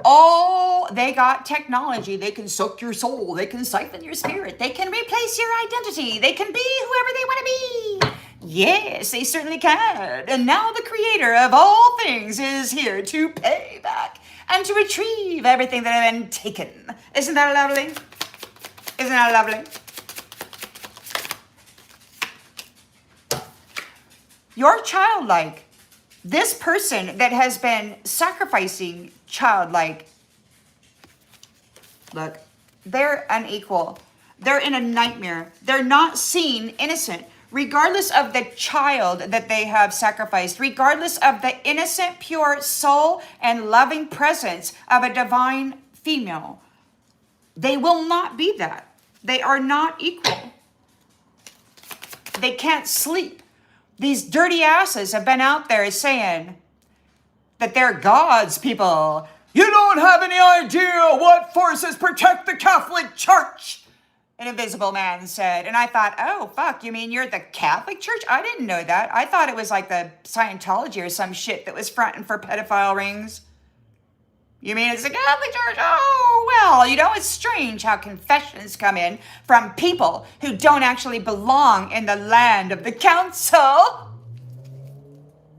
Oh, they got technology. They can soak your soul. They can siphon your spirit. They can replace your identity. They can be whoever they want to be. Yes, they certainly can. And now the creator of all things is here to pay back and to retrieve everything that had been taken. Isn't that lovely? Isn't that lovely? You're childlike. This person that has been sacrificing childlike, look, they're unequal. They're in a nightmare. They're not seen innocent, regardless of the child that they have sacrificed, regardless of the innocent, pure soul and loving presence of a divine female. They will not be that. They are not equal. They can't sleep. These dirty asses have been out there saying that they're God's people. You don't have any idea what forces protect the Catholic Church, an invisible man said. And I thought, oh, fuck, you mean you're the Catholic Church? I didn't know that. I thought it was like the Scientology or some shit that was fronting for pedophile rings. You mean it's the Catholic Church? Oh, well, you know, it's strange how confessions come in from people who don't actually belong in the land of the council.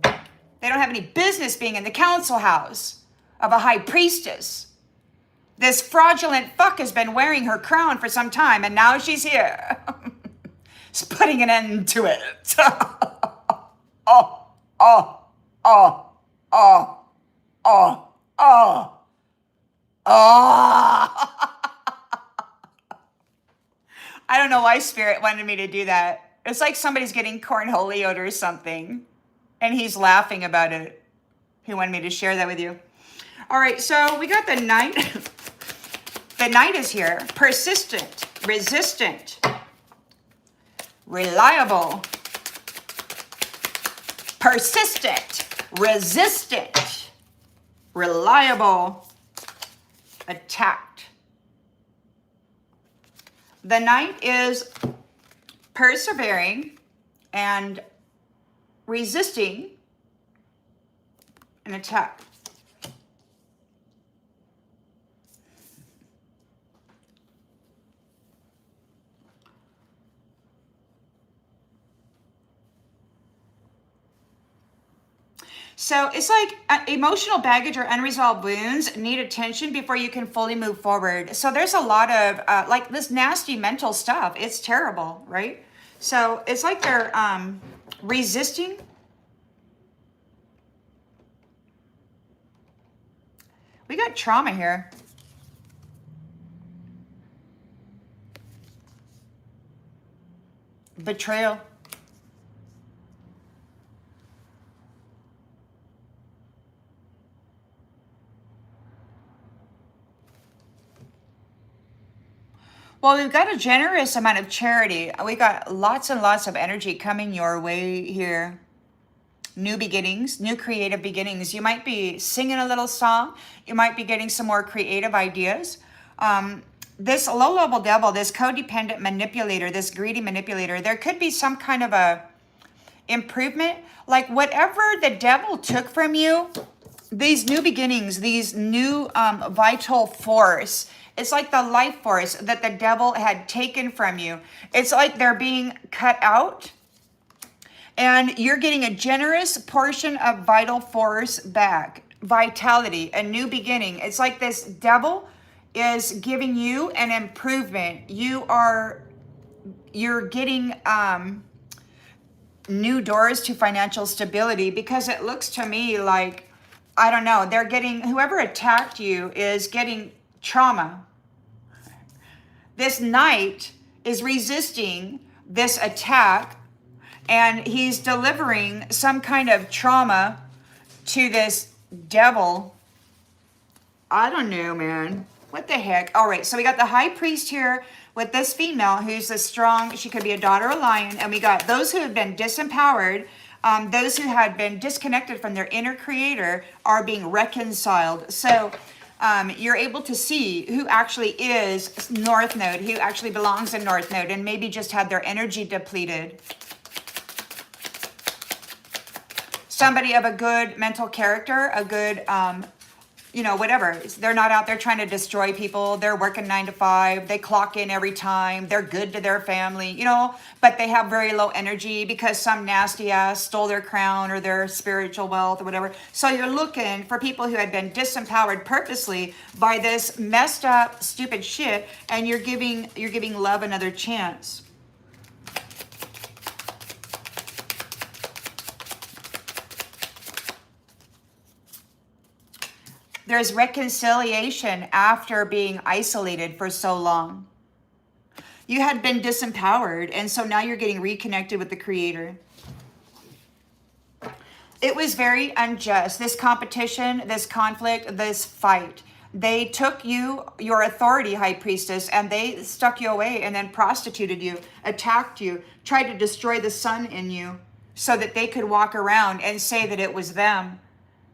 They don't have any business being in the council house of a high priestess. This fraudulent fuck has been wearing her crown for some time, and now she's here. It's putting an end to it. Oh, oh, oh, oh, oh, oh. Oh, I don't know why Spirit wanted me to do that. It's like somebody's getting cornholioed or something, and he's laughing about it. He wanted me to share that with you. All right, so we got the Knight. The Knight is here. Persistent, resistant, reliable, persistent, resistant, reliable, attacked. The Knight is persevering and resisting an attack. So it's like emotional baggage or unresolved wounds need attention before you can fully move forward. So there's a lot of like this nasty mental stuff. It's terrible, right? So it's like they're resisting. We got trauma here. Betrayal. Well, we've got a generous amount of charity. We got lots and lots of energy coming your way here. New beginnings, new creative beginnings. You might be singing a little song. You might be getting some more creative ideas. This low-level devil, this codependent manipulator, this greedy manipulator, there could be some kind of a improvement. Like whatever the devil took from you, these new beginnings, these new vital force, it's like the life force that the devil had taken from you. It's like they're being cut out and you're getting a generous portion of vital force back. Vitality, a new beginning. It's like this devil is giving you an improvement. You're getting new doors to financial stability because it looks to me like, I don't know, they're getting, whoever attacked you is getting trauma. This Knight is resisting this attack, and he's delivering some kind of trauma to this devil. I don't know, man. What the heck? All right, so we got the high priest here with this female who's a strong, she could be a daughter of a lion, and we got those who have been disempowered, those who had been disconnected from their inner creator are being reconciled. So you're able to see who actually is North Node, who actually belongs in North Node, and maybe just had their energy depleted. Somebody of a good mental character, a good, whatever. They're not out there trying to destroy people. They're working 9 to 5. They clock in every time. They're good to their family, but they have very low energy because some nasty ass stole their crown or their spiritual wealth or whatever. So you're looking for people who had been disempowered purposely by this messed up, stupid shit, and you're giving love another chance. There's reconciliation after being isolated for so long. You had been disempowered, and so now you're getting reconnected with the Creator. It was very unjust. This competition, this conflict, this fight. They took your authority, High Priestess, and they stuck you away and then prostituted you, attacked you, tried to destroy the sun in you so that they could walk around and say that it was them.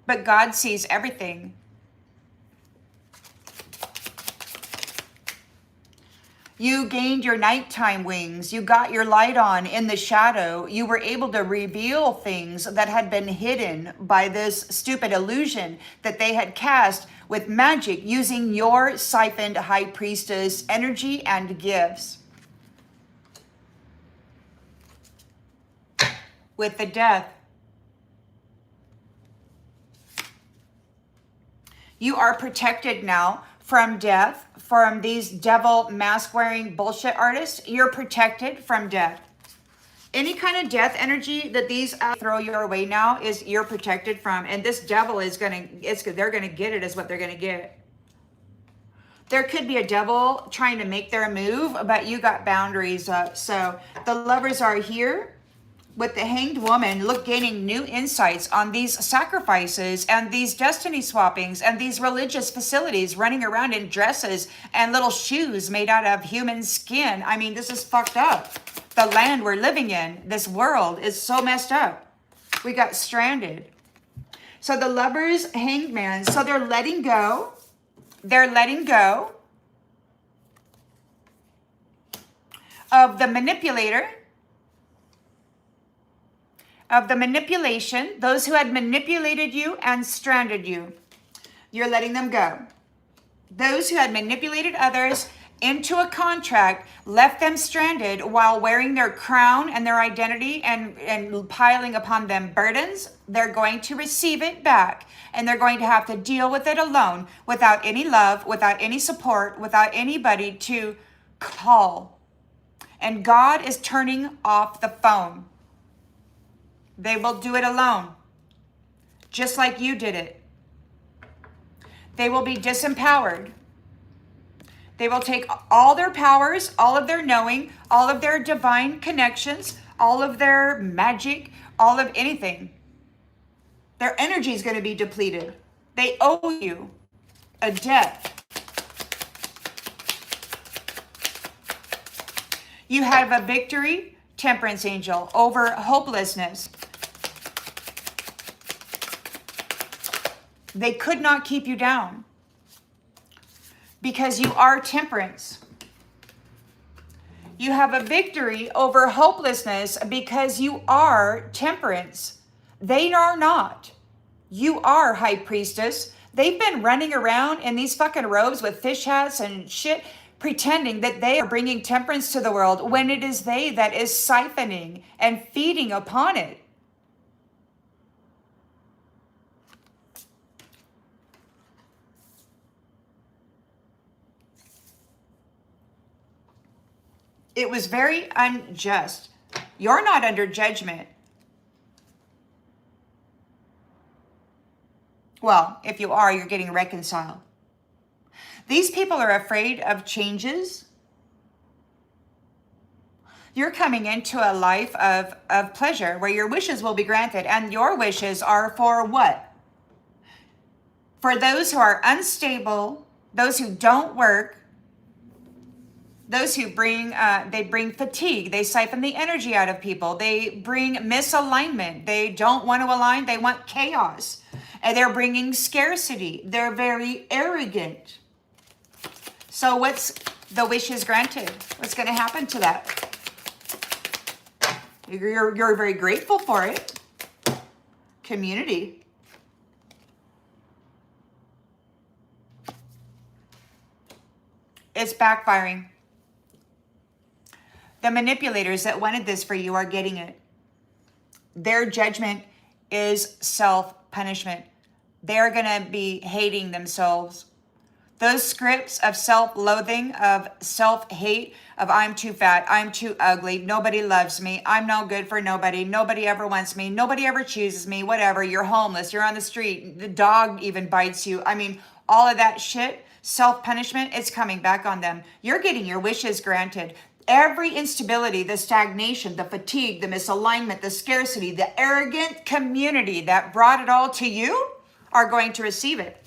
But God sees everything. You gained your nighttime wings. You got your light on in the shadow. You were able to reveal things that had been hidden by this stupid illusion that they had cast with magic using your siphoned High Priestess energy and gifts. With the death. You are protected now from death, from these devil mask-wearing bullshit artists. You're protected from death. Any kind of death energy that these throw your way now is you're protected from. And this devil is they're gonna get it is what they're gonna get. There could be a devil trying to make their move, but you got boundaries up. So the lovers are here with the Hanged Woman, gaining new insights on these sacrifices and these destiny swappings and these religious facilities, running around in dresses and little shoes made out of human skin. I mean, this is fucked up. The land we're living in, this world, is so messed up. We got stranded. So the lovers, Hanged Man, so they're letting go. They're letting go of the manipulator, of the manipulation, those who had manipulated you and stranded you. You're letting them go. Those who had manipulated others into a contract, left them stranded while wearing their crown and their identity and piling upon them burdens, they're going to receive it back. And they're going to have to deal with it alone, without any love, without any support, without anybody to call. And God is turning off the phone. They will do it alone, just like you did it. They will be disempowered. They will take all their powers, all of their knowing, all of their divine connections, all of their magic, all of anything. Their energy is going to be depleted. They owe you a debt. You have a victory, Temperance Angel, over hopelessness. They could not keep you down because you are temperance. You have a victory over hopelessness because you are temperance. They are not. You are High Priestess. They've been running around in these fucking robes with fish hats and shit, pretending that they are bringing temperance to the world when it is they that is siphoning and feeding upon it. It was very unjust. You're not under judgment. Well, if you are, you're getting reconciled. These people are afraid of changes. You're coming into a life of pleasure where your wishes will be granted. And your wishes are for what? For those who are unstable, those who don't work, those who they bring fatigue. They siphon the energy out of people. They bring misalignment. They don't want to align. They want chaos. And they're bringing scarcity. They're very arrogant. So what's the wishes granted? What's going to happen to that? You're very grateful for it. Community. It's backfiring. The manipulators that wanted this for you are getting it. Their judgment is self-punishment. They're going to be hating themselves. Those scripts of self-loathing, of self-hate, of I'm too fat, I'm too ugly, nobody loves me, I'm no good for nobody, nobody ever wants me, nobody ever chooses me, whatever, you're homeless, you're on the street, the dog even bites you. I mean, all of that shit, self-punishment, it's coming back on them. You're getting your wishes granted. Every instability, the stagnation, the fatigue, the misalignment, the scarcity, the arrogant community that brought it all to you are going to receive it.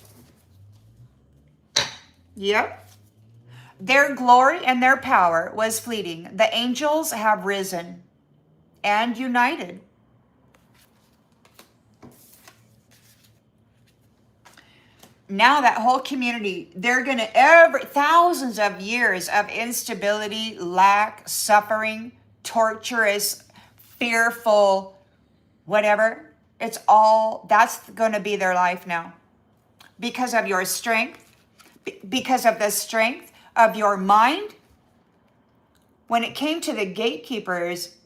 Yep. Their glory and their power was fleeting. The angels have risen and united. Now that whole community, they're going to, thousands of years of instability, lack, suffering, torturous, fearful, whatever. It's all, that's going to be their life now. Because of your strength, because of the strength of your mind. When it came to the gatekeepers,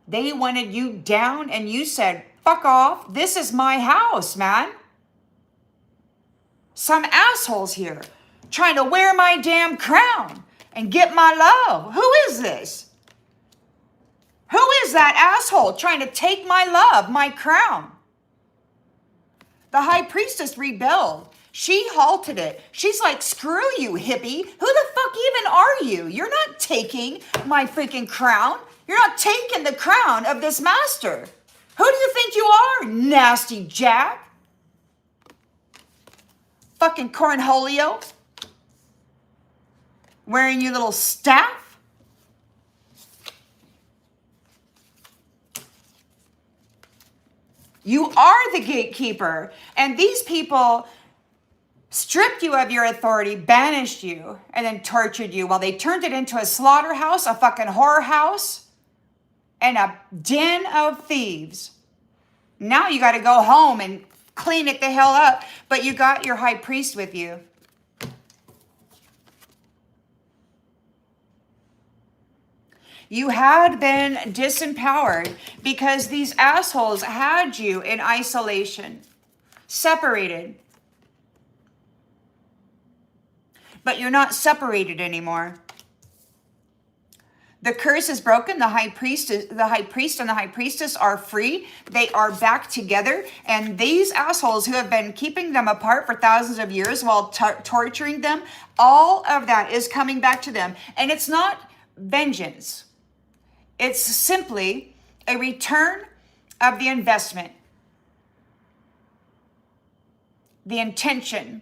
they wanted you down and you said, fuck off. This is my house, man. Some assholes here trying to wear my damn crown and get my love. Who is this? Who is that asshole trying to take my love, my crown? The high priestess rebelled. She halted it. She's like, screw you, hippie. Who the fuck even are you? You're not taking my freaking crown. You're not taking the crown of this master. Who do you think you are, nasty jack? Fucking cornholio. Wearing your little staff. You are the gatekeeper. And these people stripped you of your authority, banished you, and then tortured you while they turned it into a slaughterhouse, a fucking horror house, and a den of thieves. Now you got to go home and clean it the hell up, but you got your high priest with you. You had been disempowered because these assholes had you in isolation, separated. But you're not separated anymore. The curse is broken. The high priest and the high priestess are free. They are back together. And these assholes who have been keeping them apart for thousands of years while torturing them, all of that is coming back to them. And it's not vengeance. It's simply a return of the investment, the intention.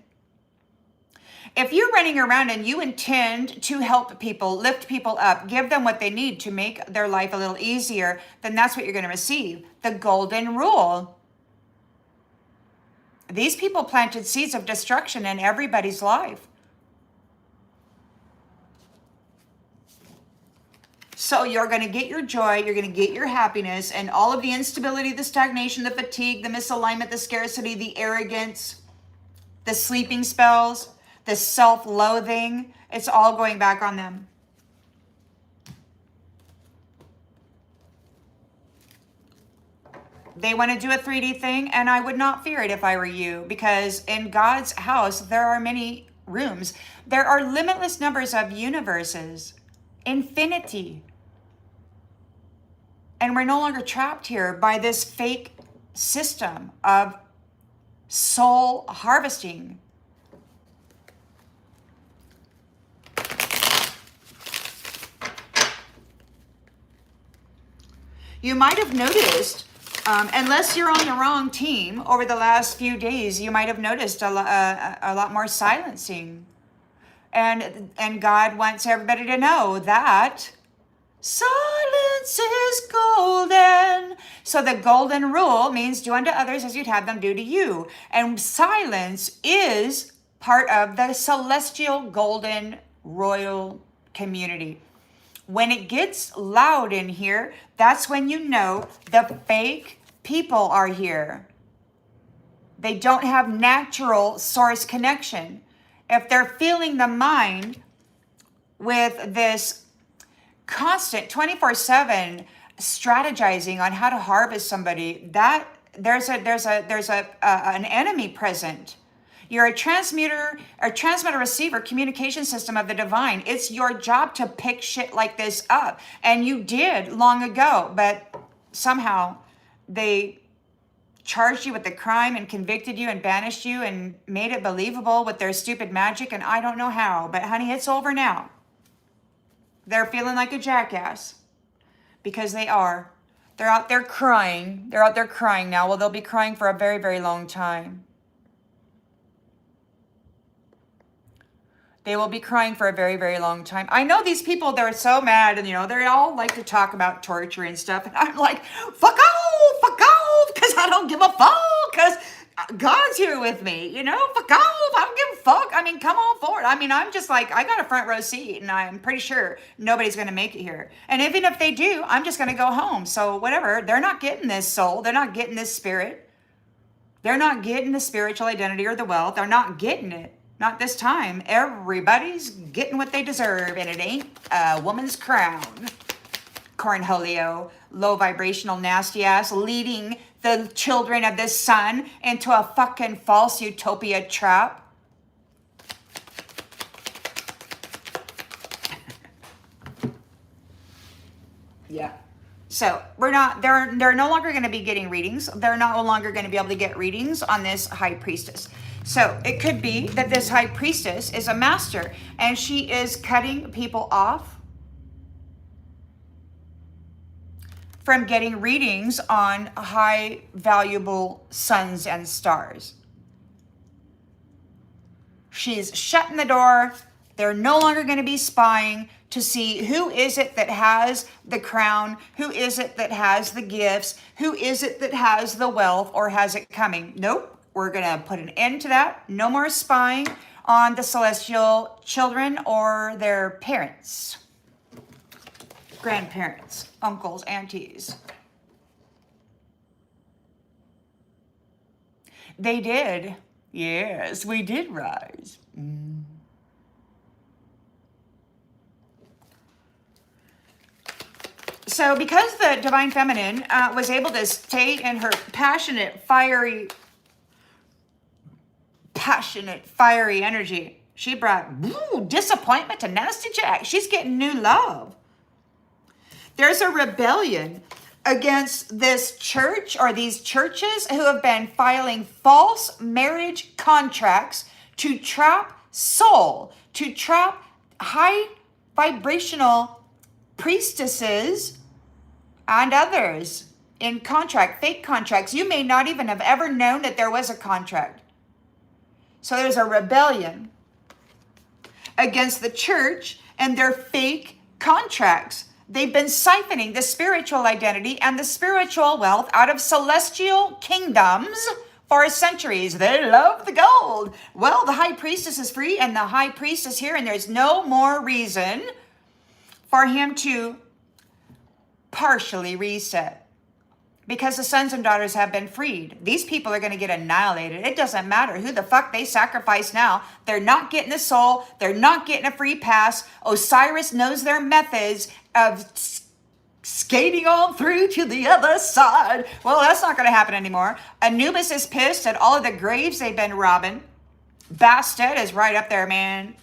If you're running around and you intend to help people, lift people up, give them what they need to make their life a little easier, then that's what you're going to receive. The golden rule. These people planted seeds of destruction in everybody's life. So you're going to get your joy, you're going to get your happiness, and all of the instability, the stagnation, the fatigue, the misalignment, the scarcity, the arrogance, the sleeping spells, the self-loathing, it's all going back on them. They want to do a 3D thing, and I would not fear it if I were you, because in God's house, there are many rooms. There are limitless numbers of universes, infinity. And we're no longer trapped here by this fake system of soul harvesting. You might have noticed, unless you're on the wrong team, over the last few days, you might have noticed a lot more silencing. And God wants everybody to know that silence is golden. So the golden rule means do unto others as you'd have them do to you. And silence is part of the celestial golden royal community. When it gets loud in here, that's when you know the fake people are here. They don't have natural source connection. If they're filling the mind with this constant 24/7 strategizing on how to harvest somebody, that there's an enemy present. You're a transmitter receiver communication system of the divine. It's your job to pick shit like this up. And you did long ago, but somehow they charged you with the crime and convicted you and banished you and made it believable with their stupid magic. And I don't know how, but honey, it's over now. They're feeling like a jackass because they are. They're out there crying. They're out there crying now. Well, they'll be crying for a very, very long time. They will be crying for a very, very long time. I know these people, they're so mad and, they all like to talk about torture and stuff. And I'm like, fuck off, because I don't give a fuck, because God's here with me, fuck off, I don't give a fuck. I mean, come on forward. I mean, I'm just like, I got a front row seat and I'm pretty sure nobody's going to make it here. And even if they do, I'm just going to go home. So whatever, they're not getting this soul. They're not getting this spirit. They're not getting the spiritual identity or the wealth. They're not getting it. Not this time. Everybody's getting what they deserve, and it ain't a woman's crown. Cornholio, low vibrational nasty ass, leading the children of the sun into a fucking false utopia trap. Yeah. So they're no longer going to be getting readings. They're no longer going to be able to get readings on this high priestess. So it could be that this high priestess is a master and she is cutting people off from getting readings on high valuable suns and stars. She's shutting the door. They're no longer going to be spying to see who is it that has the crown, who is it that has the gifts, who is it that has the wealth or has it coming. Nope. We're going to put an end to that. No more spying on the celestial children or their parents, grandparents, uncles, aunties. They did. Yes, we did rise. So because the divine feminine was able to stay in her passionate, fiery energy, she brought disappointment to Nasty Jack. She's getting new love. There's a rebellion against this church or these churches who have been filing false marriage contracts to trap soul, to trap high vibrational priestesses and others in fake contracts. You may not even have ever known that there was a contract. So there's a rebellion against the church and their fake contracts. They've been siphoning the spiritual identity and the spiritual wealth out of celestial kingdoms for centuries. They love the gold. Well, the high priestess is free and the high priest is here, and there's no more reason for him to partially reset. Because the sons and daughters have been freed. These people are going to get annihilated. It doesn't matter who the fuck they sacrifice now. They're not getting a soul. They're not getting a free pass. Osiris knows their methods of skating on through to the other side. Well, that's not going to happen anymore. Anubis is pissed at all of the graves they've been robbing. Bastet is right up there, man.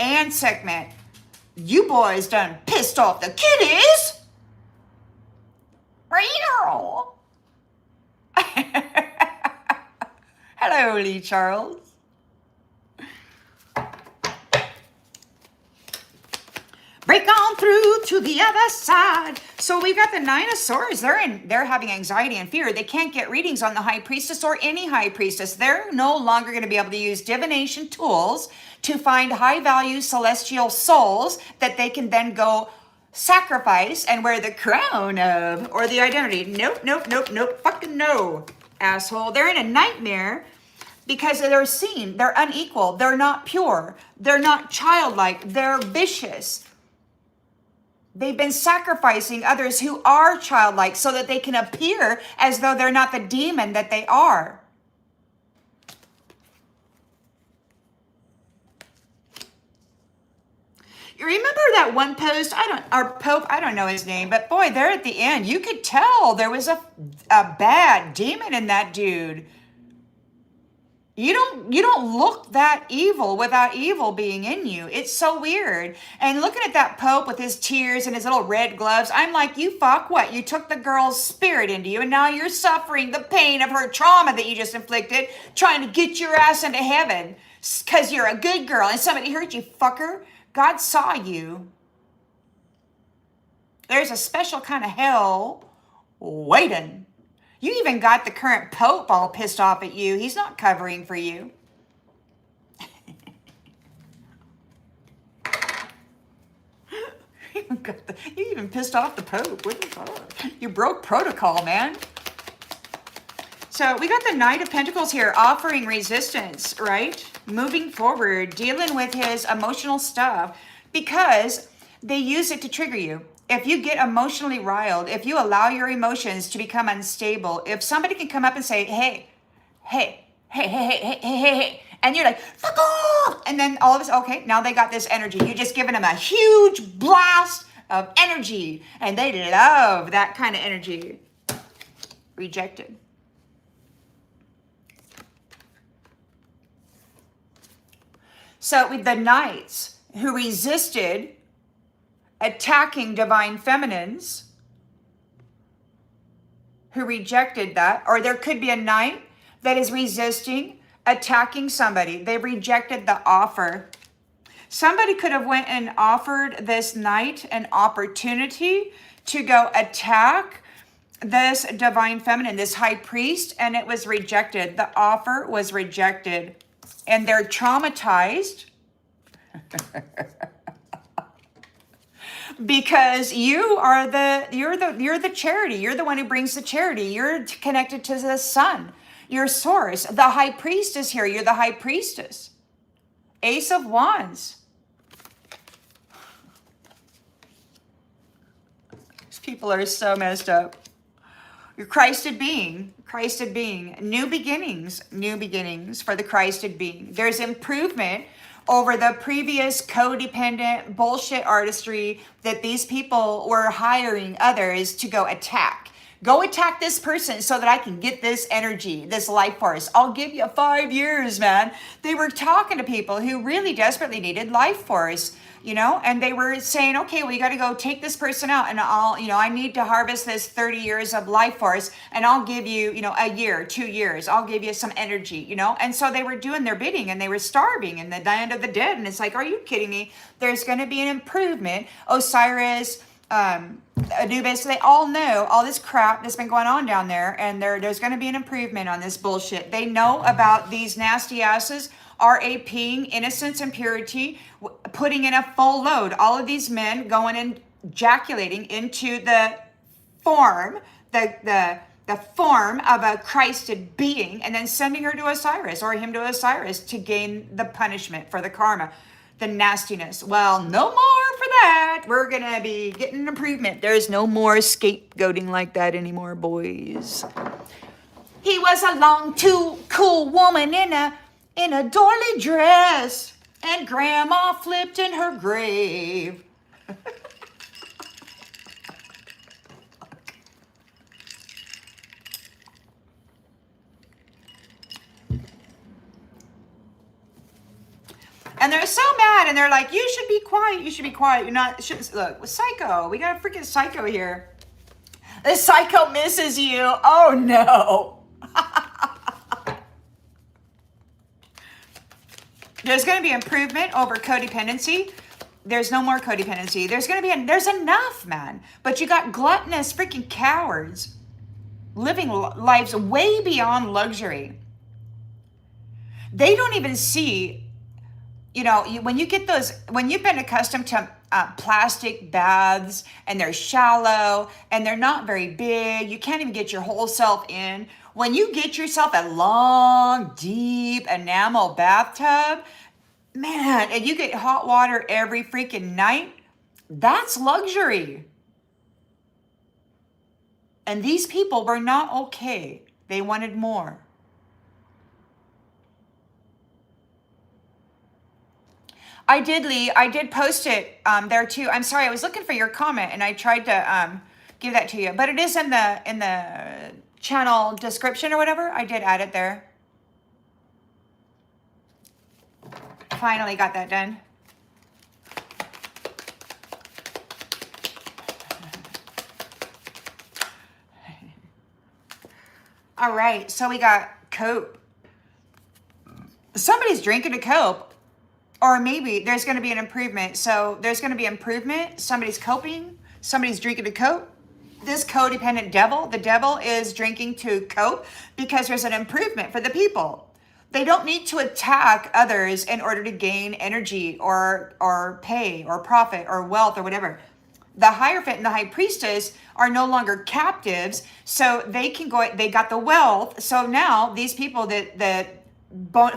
And Sekhmet, you boys done pissed off the kiddies. Hello, Lee Charles. Break on through to the other side. So we got the Nine of Swords. They're having anxiety and fear. They can't get readings on the High Priestess or any High Priestess. They're no longer going to be able to use divination tools to find high value celestial souls that they can then go sacrifice and wear the crown of, or the identity. Nope, nope, nope, nope, fucking no, asshole. They're in a nightmare because they're seen, they're unequal, they're not pure, they're not childlike, they're vicious. They've been sacrificing others who are childlike so that they can appear as though they're not the demon that they are. You remember that one post? Pope, I don't know his name, but boy, there at the end, you could tell there was a bad demon in that dude. You don't look that evil without evil being in you. It's so weird. And looking at that Pope with his tears and his little red gloves, I'm like, you fuck what? You took the girl's spirit into you, and now you're suffering the pain of her trauma that you just inflicted, trying to get your ass into heaven because you're a good girl and somebody hurt you, fucker. God saw you. There's a special kind of hell waiting. You even got the current Pope all pissed off at you. He's not covering for you. You even pissed off the Pope. What the fuck? You broke protocol, man. So we got the Knight of Pentacles here, offering resistance, right? Moving forward, dealing with his emotional stuff, because they use it to trigger you. If you get emotionally riled, if you allow your emotions to become unstable, if somebody can come up and say, hey, and you're like, fuck off, and then all of a sudden, okay, now they got this energy. You're just giving them a huge blast of energy, and they love that kind of energy. Rejected. So with the knights who resisted attacking divine feminines, who rejected that, or there could be a knight that is resisting attacking somebody. They rejected the offer. Somebody could have went and offered this knight an opportunity to go attack this divine feminine, this high priest, and it was rejected. The offer was rejected. And they're traumatized because you're the charity. You're the one who brings the charity. You're connected to the sun, your source. The high priest is here. You're the high priestess. Ace of Wands. These people are so messed up. Your Christed being, new beginnings for the Christed being. There's improvement over the previous codependent bullshit artistry that these people were hiring others to go attack. Go attack this person so that I can get this energy, this life force. I'll give you 5 years, man. They were talking to people who really desperately needed life force, and they were saying, okay, well, you got to go take this person out, and I need to harvest this 30 years of life force, and I'll give you, a year, 2 years. I'll give you some energy, and so they were doing their bidding, and they were starving in the land of the dead, and it's like, are you kidding me? There's going to be an improvement. Osiris, Anubis, they all know all this crap that's been going on down there, and there's going to be an improvement on this bullshit. They know about these nasty asses RAPing innocence and purity, putting in a full load. All of these men going and ejaculating into the form, the form of a Christed being, and then sending her to Osiris or him to Osiris to gain the punishment for the karma, the nastiness. Well, no more for that. We're going to be getting an improvement. There's no more scapegoating like that anymore, boys. He was a long, too cool woman in a doily dress, and grandma flipped in her grave. And they're so mad, and they're like, you should be quiet, you should be quiet. You're not, look, Psycho, we got a freaking Psycho here. This Psycho misses you. Oh no. There's going to be improvement over codependency. There's no more codependency. There's enough, man. But you got gluttonous freaking cowards living lives way beyond luxury. They don't even see, when you've been accustomed to plastic baths, and they're shallow and they're not very big, you can't even get your whole self in. When you get yourself a long, deep enamel bathtub, man, and you get hot water every freaking night, that's luxury. And these people were not okay. They wanted more. I did post it there too. I'm sorry, I was looking for your comment and I tried to give that to you, but it is in the channel description or whatever. I did add it there. Finally got that done. All right, so we got cope. Somebody's drinking a cope. Or maybe there's going to be an improvement. So there's going to be improvement. Somebody's coping. Somebody's drinking to cope. This codependent devil, the devil is drinking to cope because there's an improvement for the people. They don't need to attack others in order to gain energy or pay or profit or wealth or whatever. The Hierophant and the High Priestess are no longer captives. So they can go, they got the wealth. So now these people that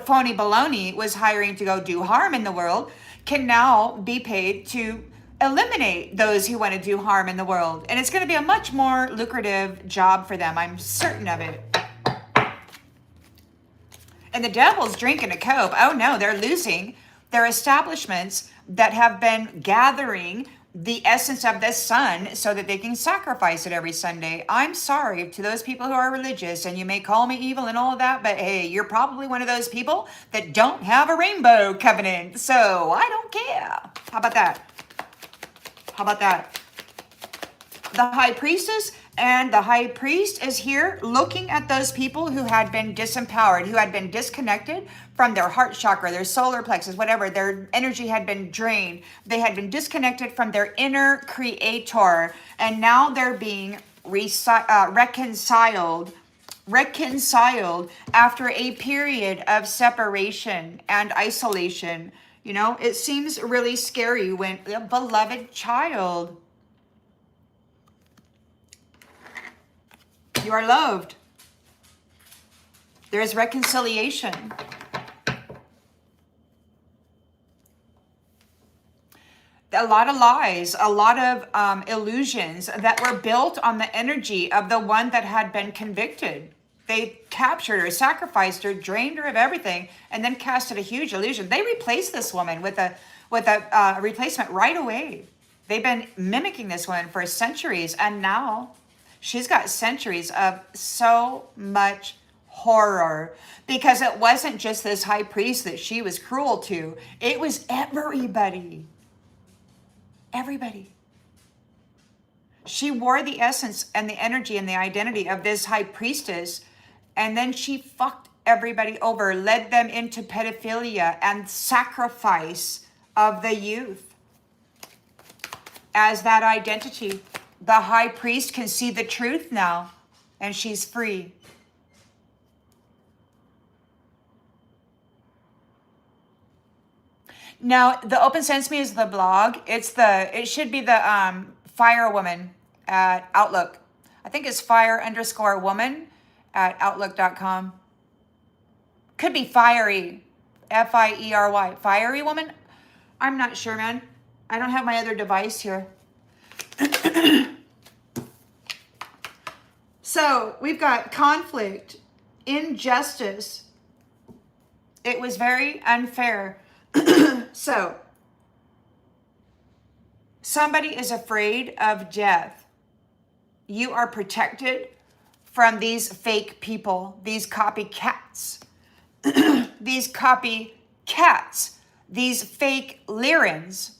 phony baloney was hiring to go do harm in the world can now be paid to eliminate those who want to do harm in the world. And it's going to be a much more lucrative job for them. I'm certain of it. And the devil's drinking a cope. Oh no, they're losing their establishments that have been gathering the essence of the sun so that they can sacrifice it every Sunday. I'm sorry to those people who are religious, and you may call me evil and all of that, but hey, you're probably one of those people that don't have a rainbow covenant, so I don't care. How about that? How about that? The High Priestess and the High Priest is here looking at those people who had been disempowered, who had been disconnected from their heart chakra, their solar plexus, whatever. Their energy had been drained. They had been disconnected from their inner creator. And now they're being reconciled after a period of separation and isolation. It seems really scary when a beloved child, you are loved. There is reconciliation. A lot of lies, a lot of illusions that were built on the energy of the one that had been convicted. They captured her, sacrificed her, drained her of everything, and then casted a huge illusion. They replaced this woman with a replacement right away. They've been mimicking this woman for centuries, and now she's got centuries of so much horror, because it wasn't just this high priest that she was cruel to. It was everybody. Everybody. She wore the essence and the energy and the identity of this high priestess, and then she fucked everybody over, led them into pedophilia and sacrifice of the youth as that identity. The high priest can see the truth now, and she's free. Now, the Open Sesame is the blog. It should be the Fire Woman at Outlook. I think it's fire_woman at outlook.com. Could be fiery, F-I-E-R-Y, fiery woman. I'm not sure, man. I don't have my other device here. So we've got conflict, injustice. It was very unfair. So somebody is afraid of death. You are protected from these fake people, these copycats, these copycats, these fake Lyrans.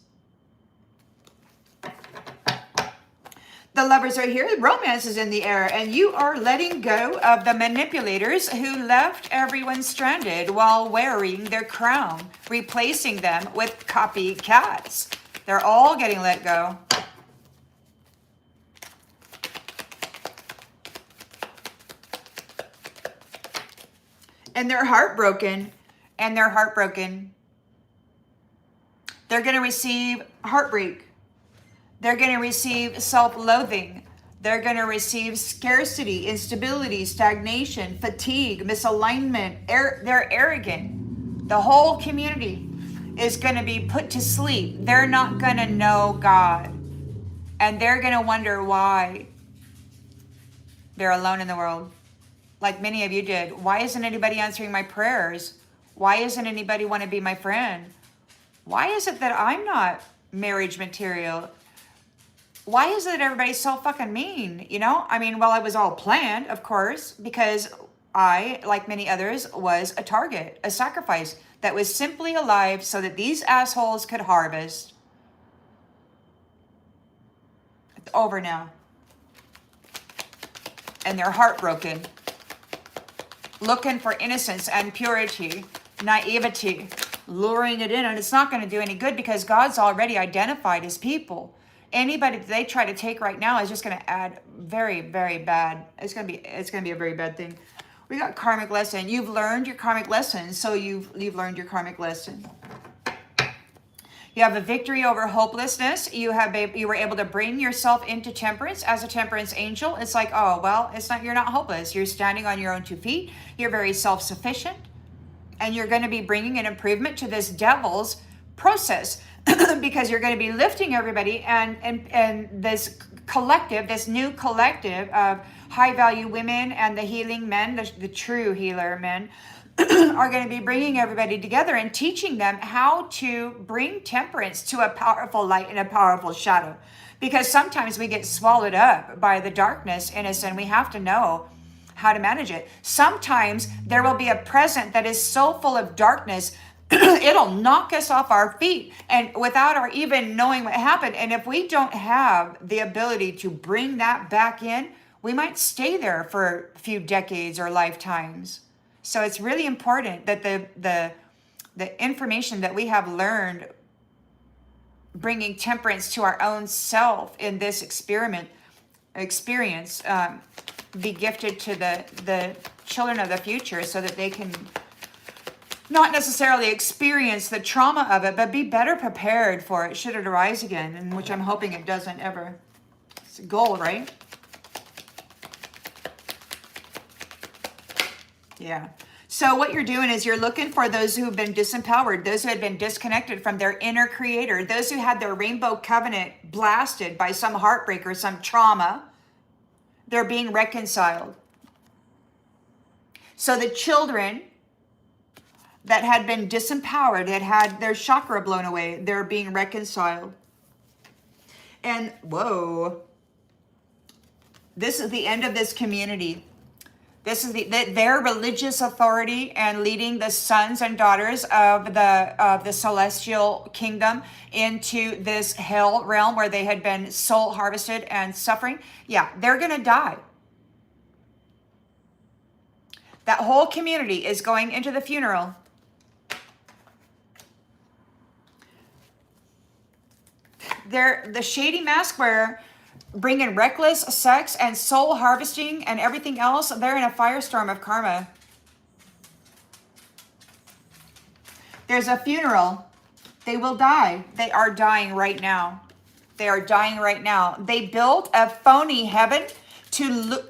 The lovers are here. Romance is in the air, and you are letting go of the manipulators who left everyone stranded while wearing their crown, replacing them with copycats. They're all getting let go. And they're heartbroken. And they're heartbroken. They're going to receive heartbreak. They're going to receive self-loathing. They're going to receive scarcity, instability, stagnation, fatigue, misalignment. They're arrogant. The whole community is going to be put to sleep. They're not going to know God. And they're going to wonder why they're alone in the world. Like many of you did. Why isn't anybody answering my prayers? Why isn't anybody want to be my friend? Why is it that I'm not marriage material? Why is it that everybody's so fucking mean? You know, I mean, well, it was all planned, of course, because I, like many others, was a target, a sacrifice that was simply alive so that these assholes could harvest. It's over now. And they're heartbroken, looking for innocence and purity, naivety, luring it in. And it's not going to do any good because God's already identified his people. Anybody that they try to take right now is just going to add very, very bad. It's going to be a very bad thing. We got karmic lesson. You've learned your karmic lesson. So you've learned your karmic lesson. You have a victory over hopelessness. You were able to bring yourself into temperance as a temperance angel. It's like, oh, well, you're not hopeless. You're standing on your own 2 feet. You're very self-sufficient. And you're going to be bringing an improvement to this devil's process because you're going to be lifting everybody and this collective, this new collective of high value women and the healing men, the true healer men, are going to be bringing everybody together and teaching them how to bring temperance to a powerful light and a powerful shadow. Because sometimes we get swallowed up by the darkness in us and we have to know how to manage it. Sometimes there will be a present that is so full of darkness, it'll knock us off our feet and without our even knowing what happened. And if we don't have the ability to bring that back in, we might stay there for a few decades or lifetimes. So it's really important that the information that we have learned, bringing temperance to our own self in this experience, be gifted to the children of the future so that they can not necessarily experience the trauma of it, but be better prepared for it should it arise again, and which I'm hoping it doesn't ever. It's a goal, right? Yeah. So what you're doing is you're looking for those who have been disempowered, those who had been disconnected from their inner creator, those who had their rainbow covenant blasted by some heartbreak or some trauma. They're being reconciled. So the children that had been disempowered, that had their chakra blown away, they're being reconciled. And whoa, this is the end of this community. This is their religious authority and leading the sons and daughters of the celestial kingdom into this hell realm where they had been soul harvested and suffering. Yeah, they're going to die. That whole community is going into the funeral. The shady mask wearer, bringing reckless sex and soul harvesting and everything else, they're in a firestorm of karma. There's a funeral. They will die. They are dying right now. They are dying right now. They built a phony heaven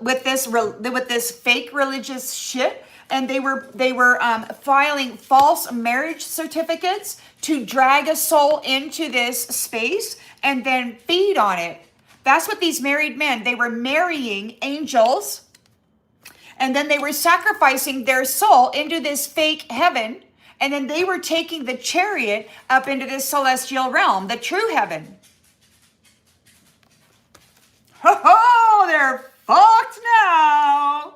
with this fake religious shit, and they were filing false marriage certificates to drag a soul into this space and then feed on it. That's what these married men, they were marrying angels, and then they were sacrificing their soul into this fake heaven, and then they were taking the chariot up into this celestial realm, the true heaven. Ho ho, they're fucked now.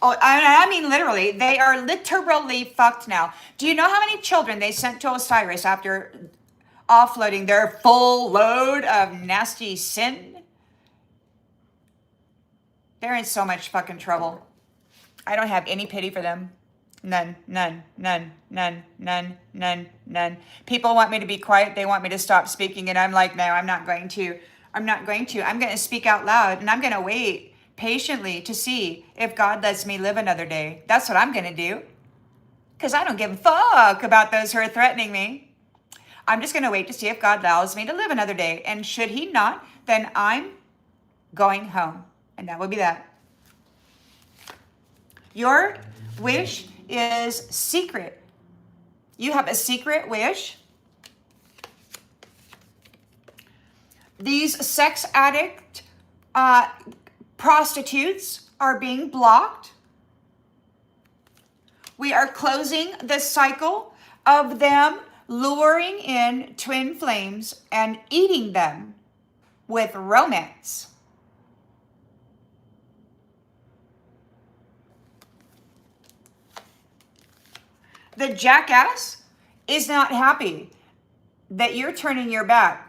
Oh, I mean, literally, they are literally fucked now. Do you know how many children they sent to Osiris after offloading their full load of nasty sin? They're in so much fucking trouble. I don't have any pity for them. None, none, none, none, none, none, none. People want me to be quiet. They want me to stop speaking. And I'm like, no, I'm not going to. I'm not going to. I'm going to speak out loud, and I'm going to wait patiently to see if God lets me live another day. That's what I'm going to do. Because I don't give a fuck about those who are threatening me. I'm just going to wait to see if God allows me to live another day. And should he not, then I'm going home. And that would be that. Your wish is secret. You have a secret wish. These sex addict prostitutes are being blocked. We are closing the cycle of them luring in twin flames and eating them with romance. The jackass is not happy that you're turning your back.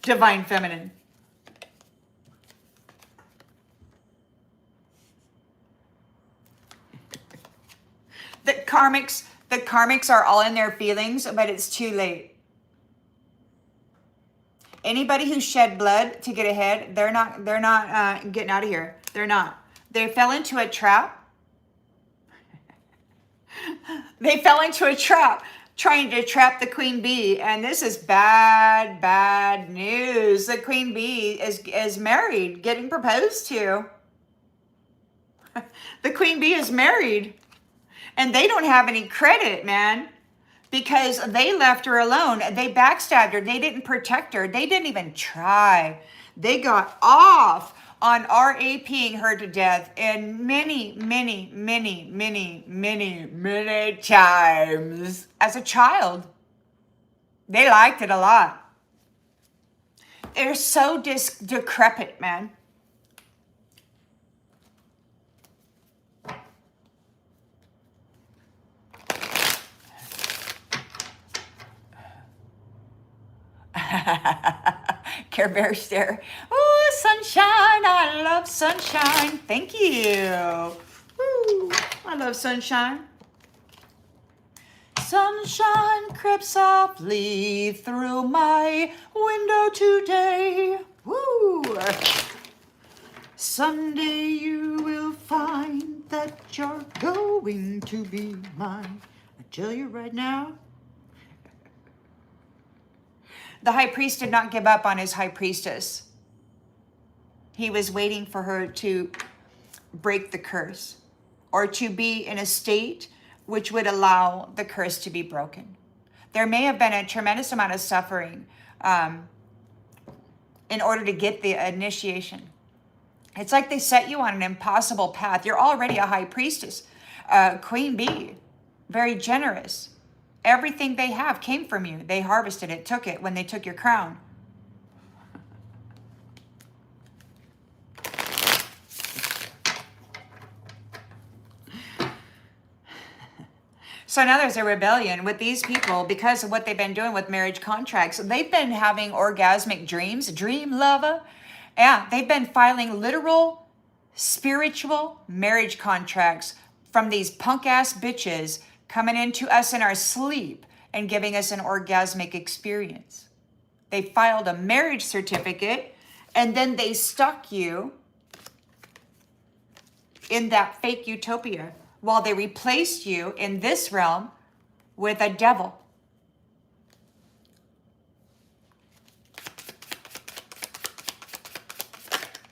Divine feminine. The karmics are all in their feelings, but it's too late. Anybody who shed blood to get ahead, they're not getting out of here. They're not. They fell into a trap. They fell into a trap trying to trap the queen bee, and this is bad news. The queen bee is married, getting proposed to. The queen bee is married, and they don't have any credit, man, because they left her alone. They backstabbed her. They didn't protect her. They didn't even try. They got off on RAPing her to death in many times as a child. They liked it a lot. They're so decrepit, man. Care Bear stare. Oh, sunshine. I love sunshine. Thank you. Woo, I love sunshine. Sunshine crept softly through my window today. Woo. Someday you will find that you're going to be mine. I tell you right now. The high priest did not give up on his high priestess. He was waiting for her to break the curse or to be in a state which would allow the curse to be broken. There may have been a tremendous amount of suffering in order to get the initiation. It's like they set you on an impossible path. You're already a high priestess, queen bee, very generous. Everything they have came from you. They harvested it, took it when they took your crown. So now there's a rebellion with these people because of what they've been doing with marriage contracts. They've been having orgasmic dreams, dream lover. Yeah, they've been filing literal spiritual marriage contracts from these punk ass bitches coming into us in our sleep and giving us an orgasmic experience. They filed a marriage certificate and then they stuck you in that fake utopia while they replaced you in this realm with a devil.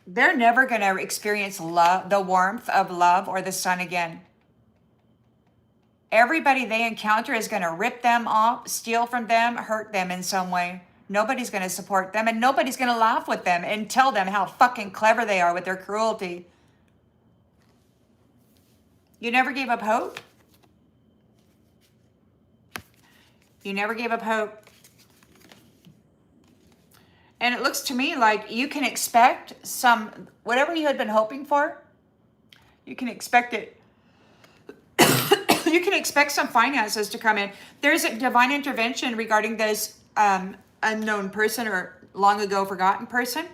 They're never going to experience love, the warmth of love or the sun again. Everybody they encounter is going to rip them off, steal from them, hurt them in some way. Nobody's going to support them, and nobody's going to laugh with them and tell them how fucking clever they are with their cruelty. You never gave up hope? You never gave up hope. And it looks to me like you can expect whatever you had been hoping for, you can expect it. You can expect some finances to come in. There's a divine intervention regarding those unknown person or long ago forgotten person.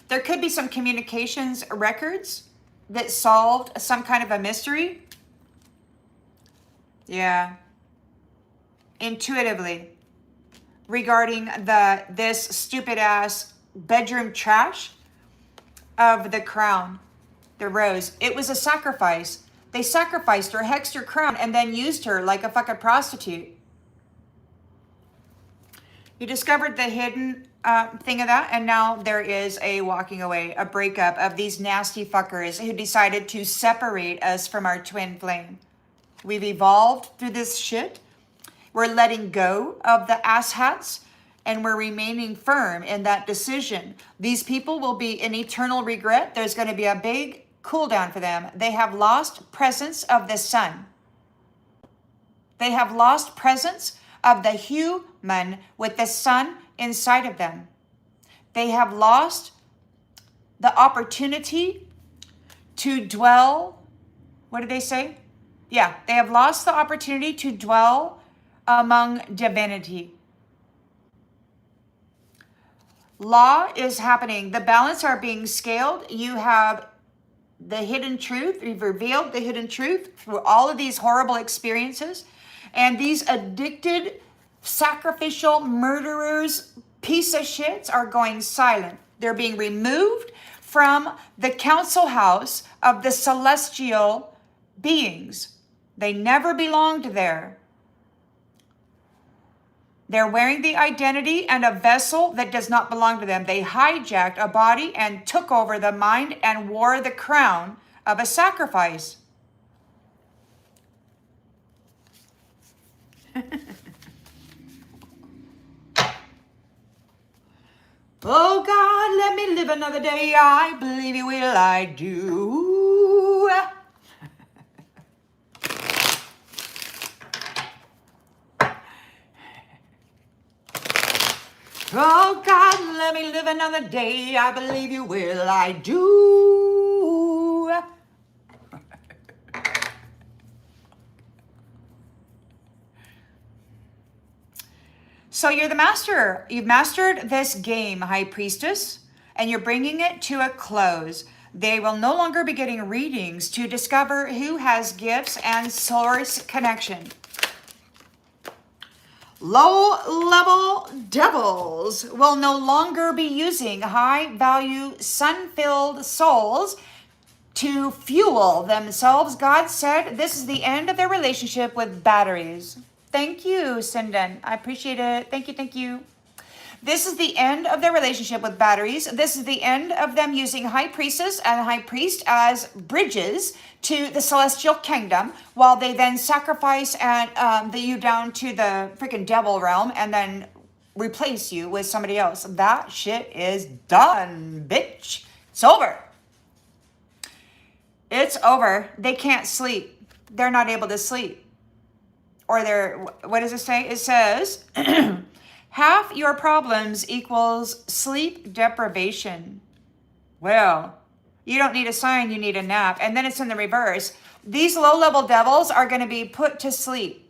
There could be some communications records that solved some kind of a mystery. Yeah. Intuitively. Regarding this stupid ass bedroom trash of the crown, the rose. It was a sacrifice. They sacrificed her, hexed her crown, and then used her like a fucking prostitute. You discovered the hidden thing of that, and now there is a walking away, a breakup of these nasty fuckers who decided to separate us from our twin flame. We've evolved through this shit. We're letting go of the asshats, and we're remaining firm in that decision. These people will be in eternal regret. There's going to be a big cool down for them. They have lost presence of the sun. They have lost presence of the human with the sun inside of them. They have lost the opportunity to dwell. What did they say? Yeah, they have lost the opportunity to dwell among divinity. Law is happening. The balance are being scaled. You have the hidden truth. You've revealed the hidden truth through all of these horrible experiences. And these addicted, sacrificial murderers, piece of shits are going silent. They're being removed from the council house of the celestial beings. They never belonged there. They're wearing the identity and a vessel that does not belong to them. They hijacked a body and took over the mind and wore the crown of a sacrifice. Oh God, let me live another day. I believe you will, I do. Oh God, let me live another day. I believe you will, I do. So you're the master. You've mastered this game, High Priestess, and you're bringing it to a close. They will no longer be getting readings to discover who has gifts and source connection. Low-level devils will no longer be using high-value, sun-filled souls to fuel themselves. God said this is the end of their relationship with batteries. Thank you, Sindan. I appreciate it. Thank you, thank you. This is the end of their relationship with batteries. This is the end of them using High Priestess and High Priest as bridges to the celestial kingdom, while they then sacrifice and you down to the freaking devil realm and then replace you with somebody else. That shit is done, bitch. It's over. It's over. They can't sleep. They're not able to sleep. Or they're, what does it say? It says, half your problems equals sleep deprivation. Well, you don't need a sign, you need a nap. And then it's in the reverse. These low-level devils are going to be put to sleep.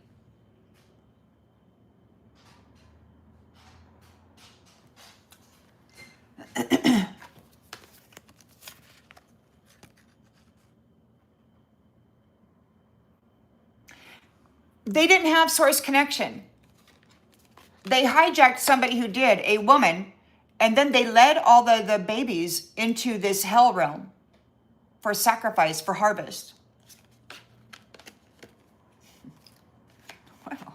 They didn't have source connection. They hijacked somebody who did, a woman, and then they led all the babies into this hell realm for sacrifice, for harvest. Wow.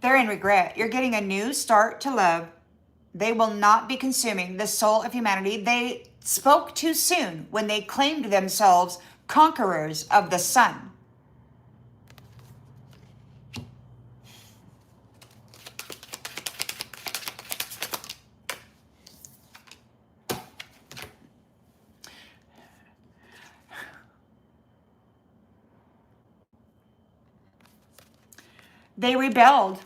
They're in regret. You're getting a new start to love. They will not be consuming the soul of humanity. They spoke too soon when they claimed themselves conquerors of the sun. They rebelled.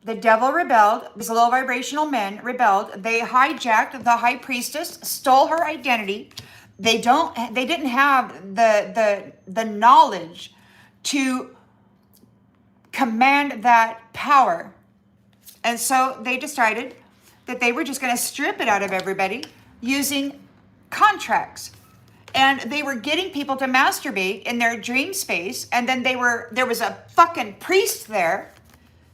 The devil rebelled. These low vibrational men rebelled. They hijacked the high priestess, stole her identity. They didn't have the knowledge to command that power. And so they decided that they were just going to strip it out of everybody using contracts. And they were getting people to masturbate in their dream space. And then there was a fucking priest there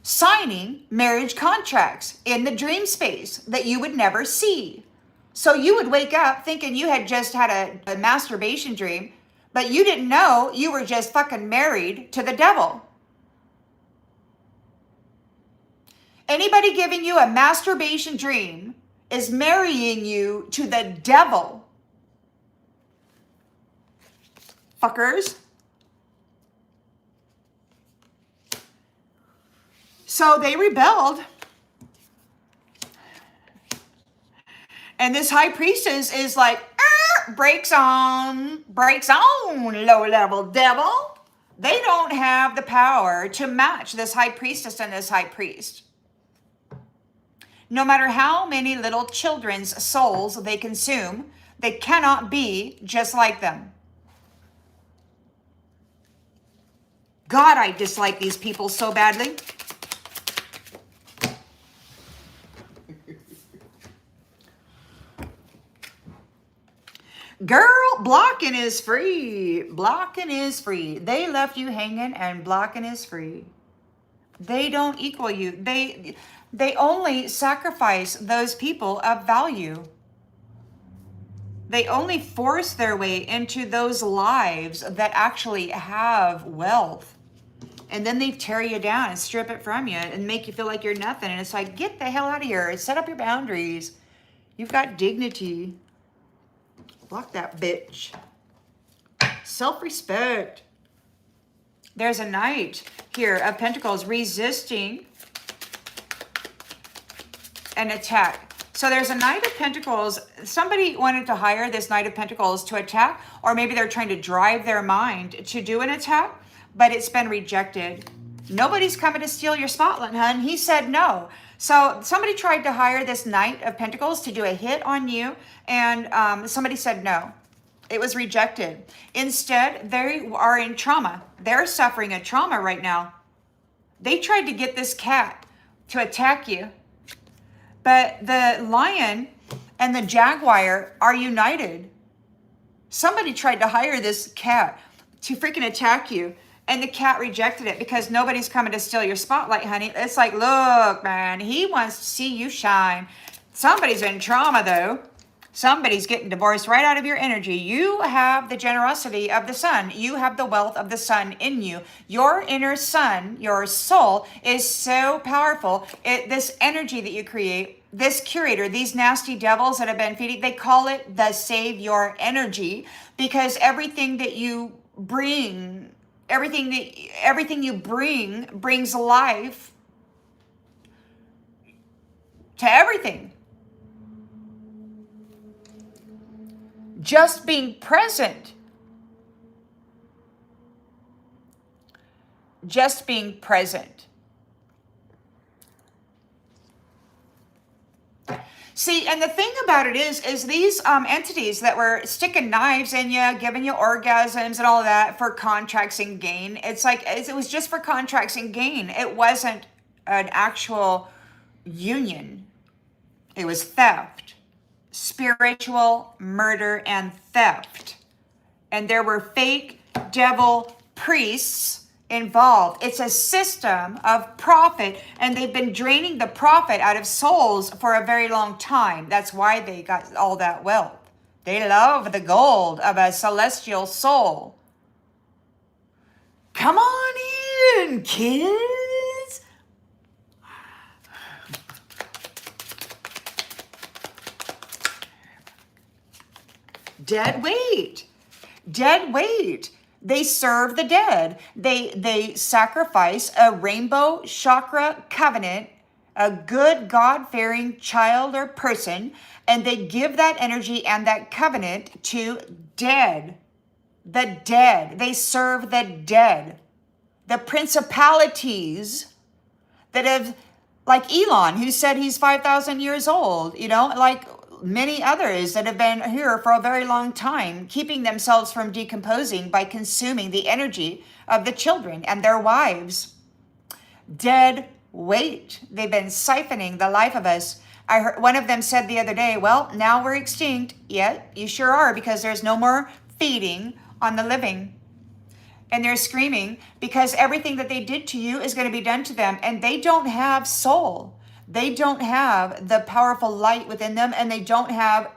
signing marriage contracts in the dream space that you would never see. So you would wake up thinking you had just had a masturbation dream, but you didn't know you were just fucking married to the devil. Anybody giving you a masturbation dream is marrying you to the devil. Fuckers. So they rebelled. And this high priestess is like, breaks on, low-level devil. They don't have the power to match this high priestess and this high priest. No matter how many little children's souls they consume, they cannot be just like them. God, I dislike these people so badly. Girl, blocking is free. Blocking is free. They left you hanging and blocking is free. They don't equal you. They only sacrifice those people of value. They only force their way into those lives that actually have wealth. And then they tear you down and strip it from you and make you feel like you're nothing. And it's like, get the hell out of here. Set up your boundaries. You've got dignity. Block that bitch. Self-respect. There's a Knight here of Pentacles resisting an attack. So there's a Knight of Pentacles. Somebody wanted to hire this Knight of Pentacles to attack, or maybe they're trying to drive their mind to do an attack, but it's been rejected. Nobody's coming to steal your spotlight, hun. He said no. So somebody tried to hire this Knight of Pentacles to do a hit on you, and somebody said no. It was rejected. Instead, they are in trauma. They're suffering a trauma right now. They tried to get this cat to attack you, but the lion and the jaguar are united. Somebody tried to hire this cat to freaking attack you, and the cat rejected it because nobody's coming to steal your spotlight, honey. It's like, look, man, he wants to see you shine. Somebody's in trauma, though. Somebody's getting divorced right out of your energy. You have the generosity of the sun. You have the wealth of the sun in you. Your inner sun, your soul, is so powerful. This energy that you create, this curator, these nasty devils that have been feeding, they call it the save your energy, because everything that you bring, everything you bring brings life to everything. Just being present. Just being present. See, and the thing about it is these entities that were sticking knives in you, giving you orgasms and all of that for contracts and gain, it's like, it was just for contracts and gain. It wasn't an actual union. It was theft. Spiritual murder and theft. And there were fake devil priests involved. It's a system of profit, and they've been draining the profit out of souls for a very long time. That's why they got all that wealth. They love the gold of a celestial soul. Come on in, kids. Dead weight. Dead weight. They serve the dead. They sacrifice a rainbow chakra covenant, a good God-fearing child or person, and they give that energy and that covenant to dead. The dead. They serve the dead. The principalities that have Like Elon, who said he's 5,000 years old, like many others that have been here for a very long time, keeping themselves from decomposing by consuming the energy of the children and their wives. Dead weight. They've been siphoning the life of us. I heard one of them said the other day, well, now we're extinct. Yeah, you sure are, because there's no more feeding on the living. And they're screaming because everything that they did to you is going to be done to them. And they don't have soul. They don't have the powerful light within them, and they don't have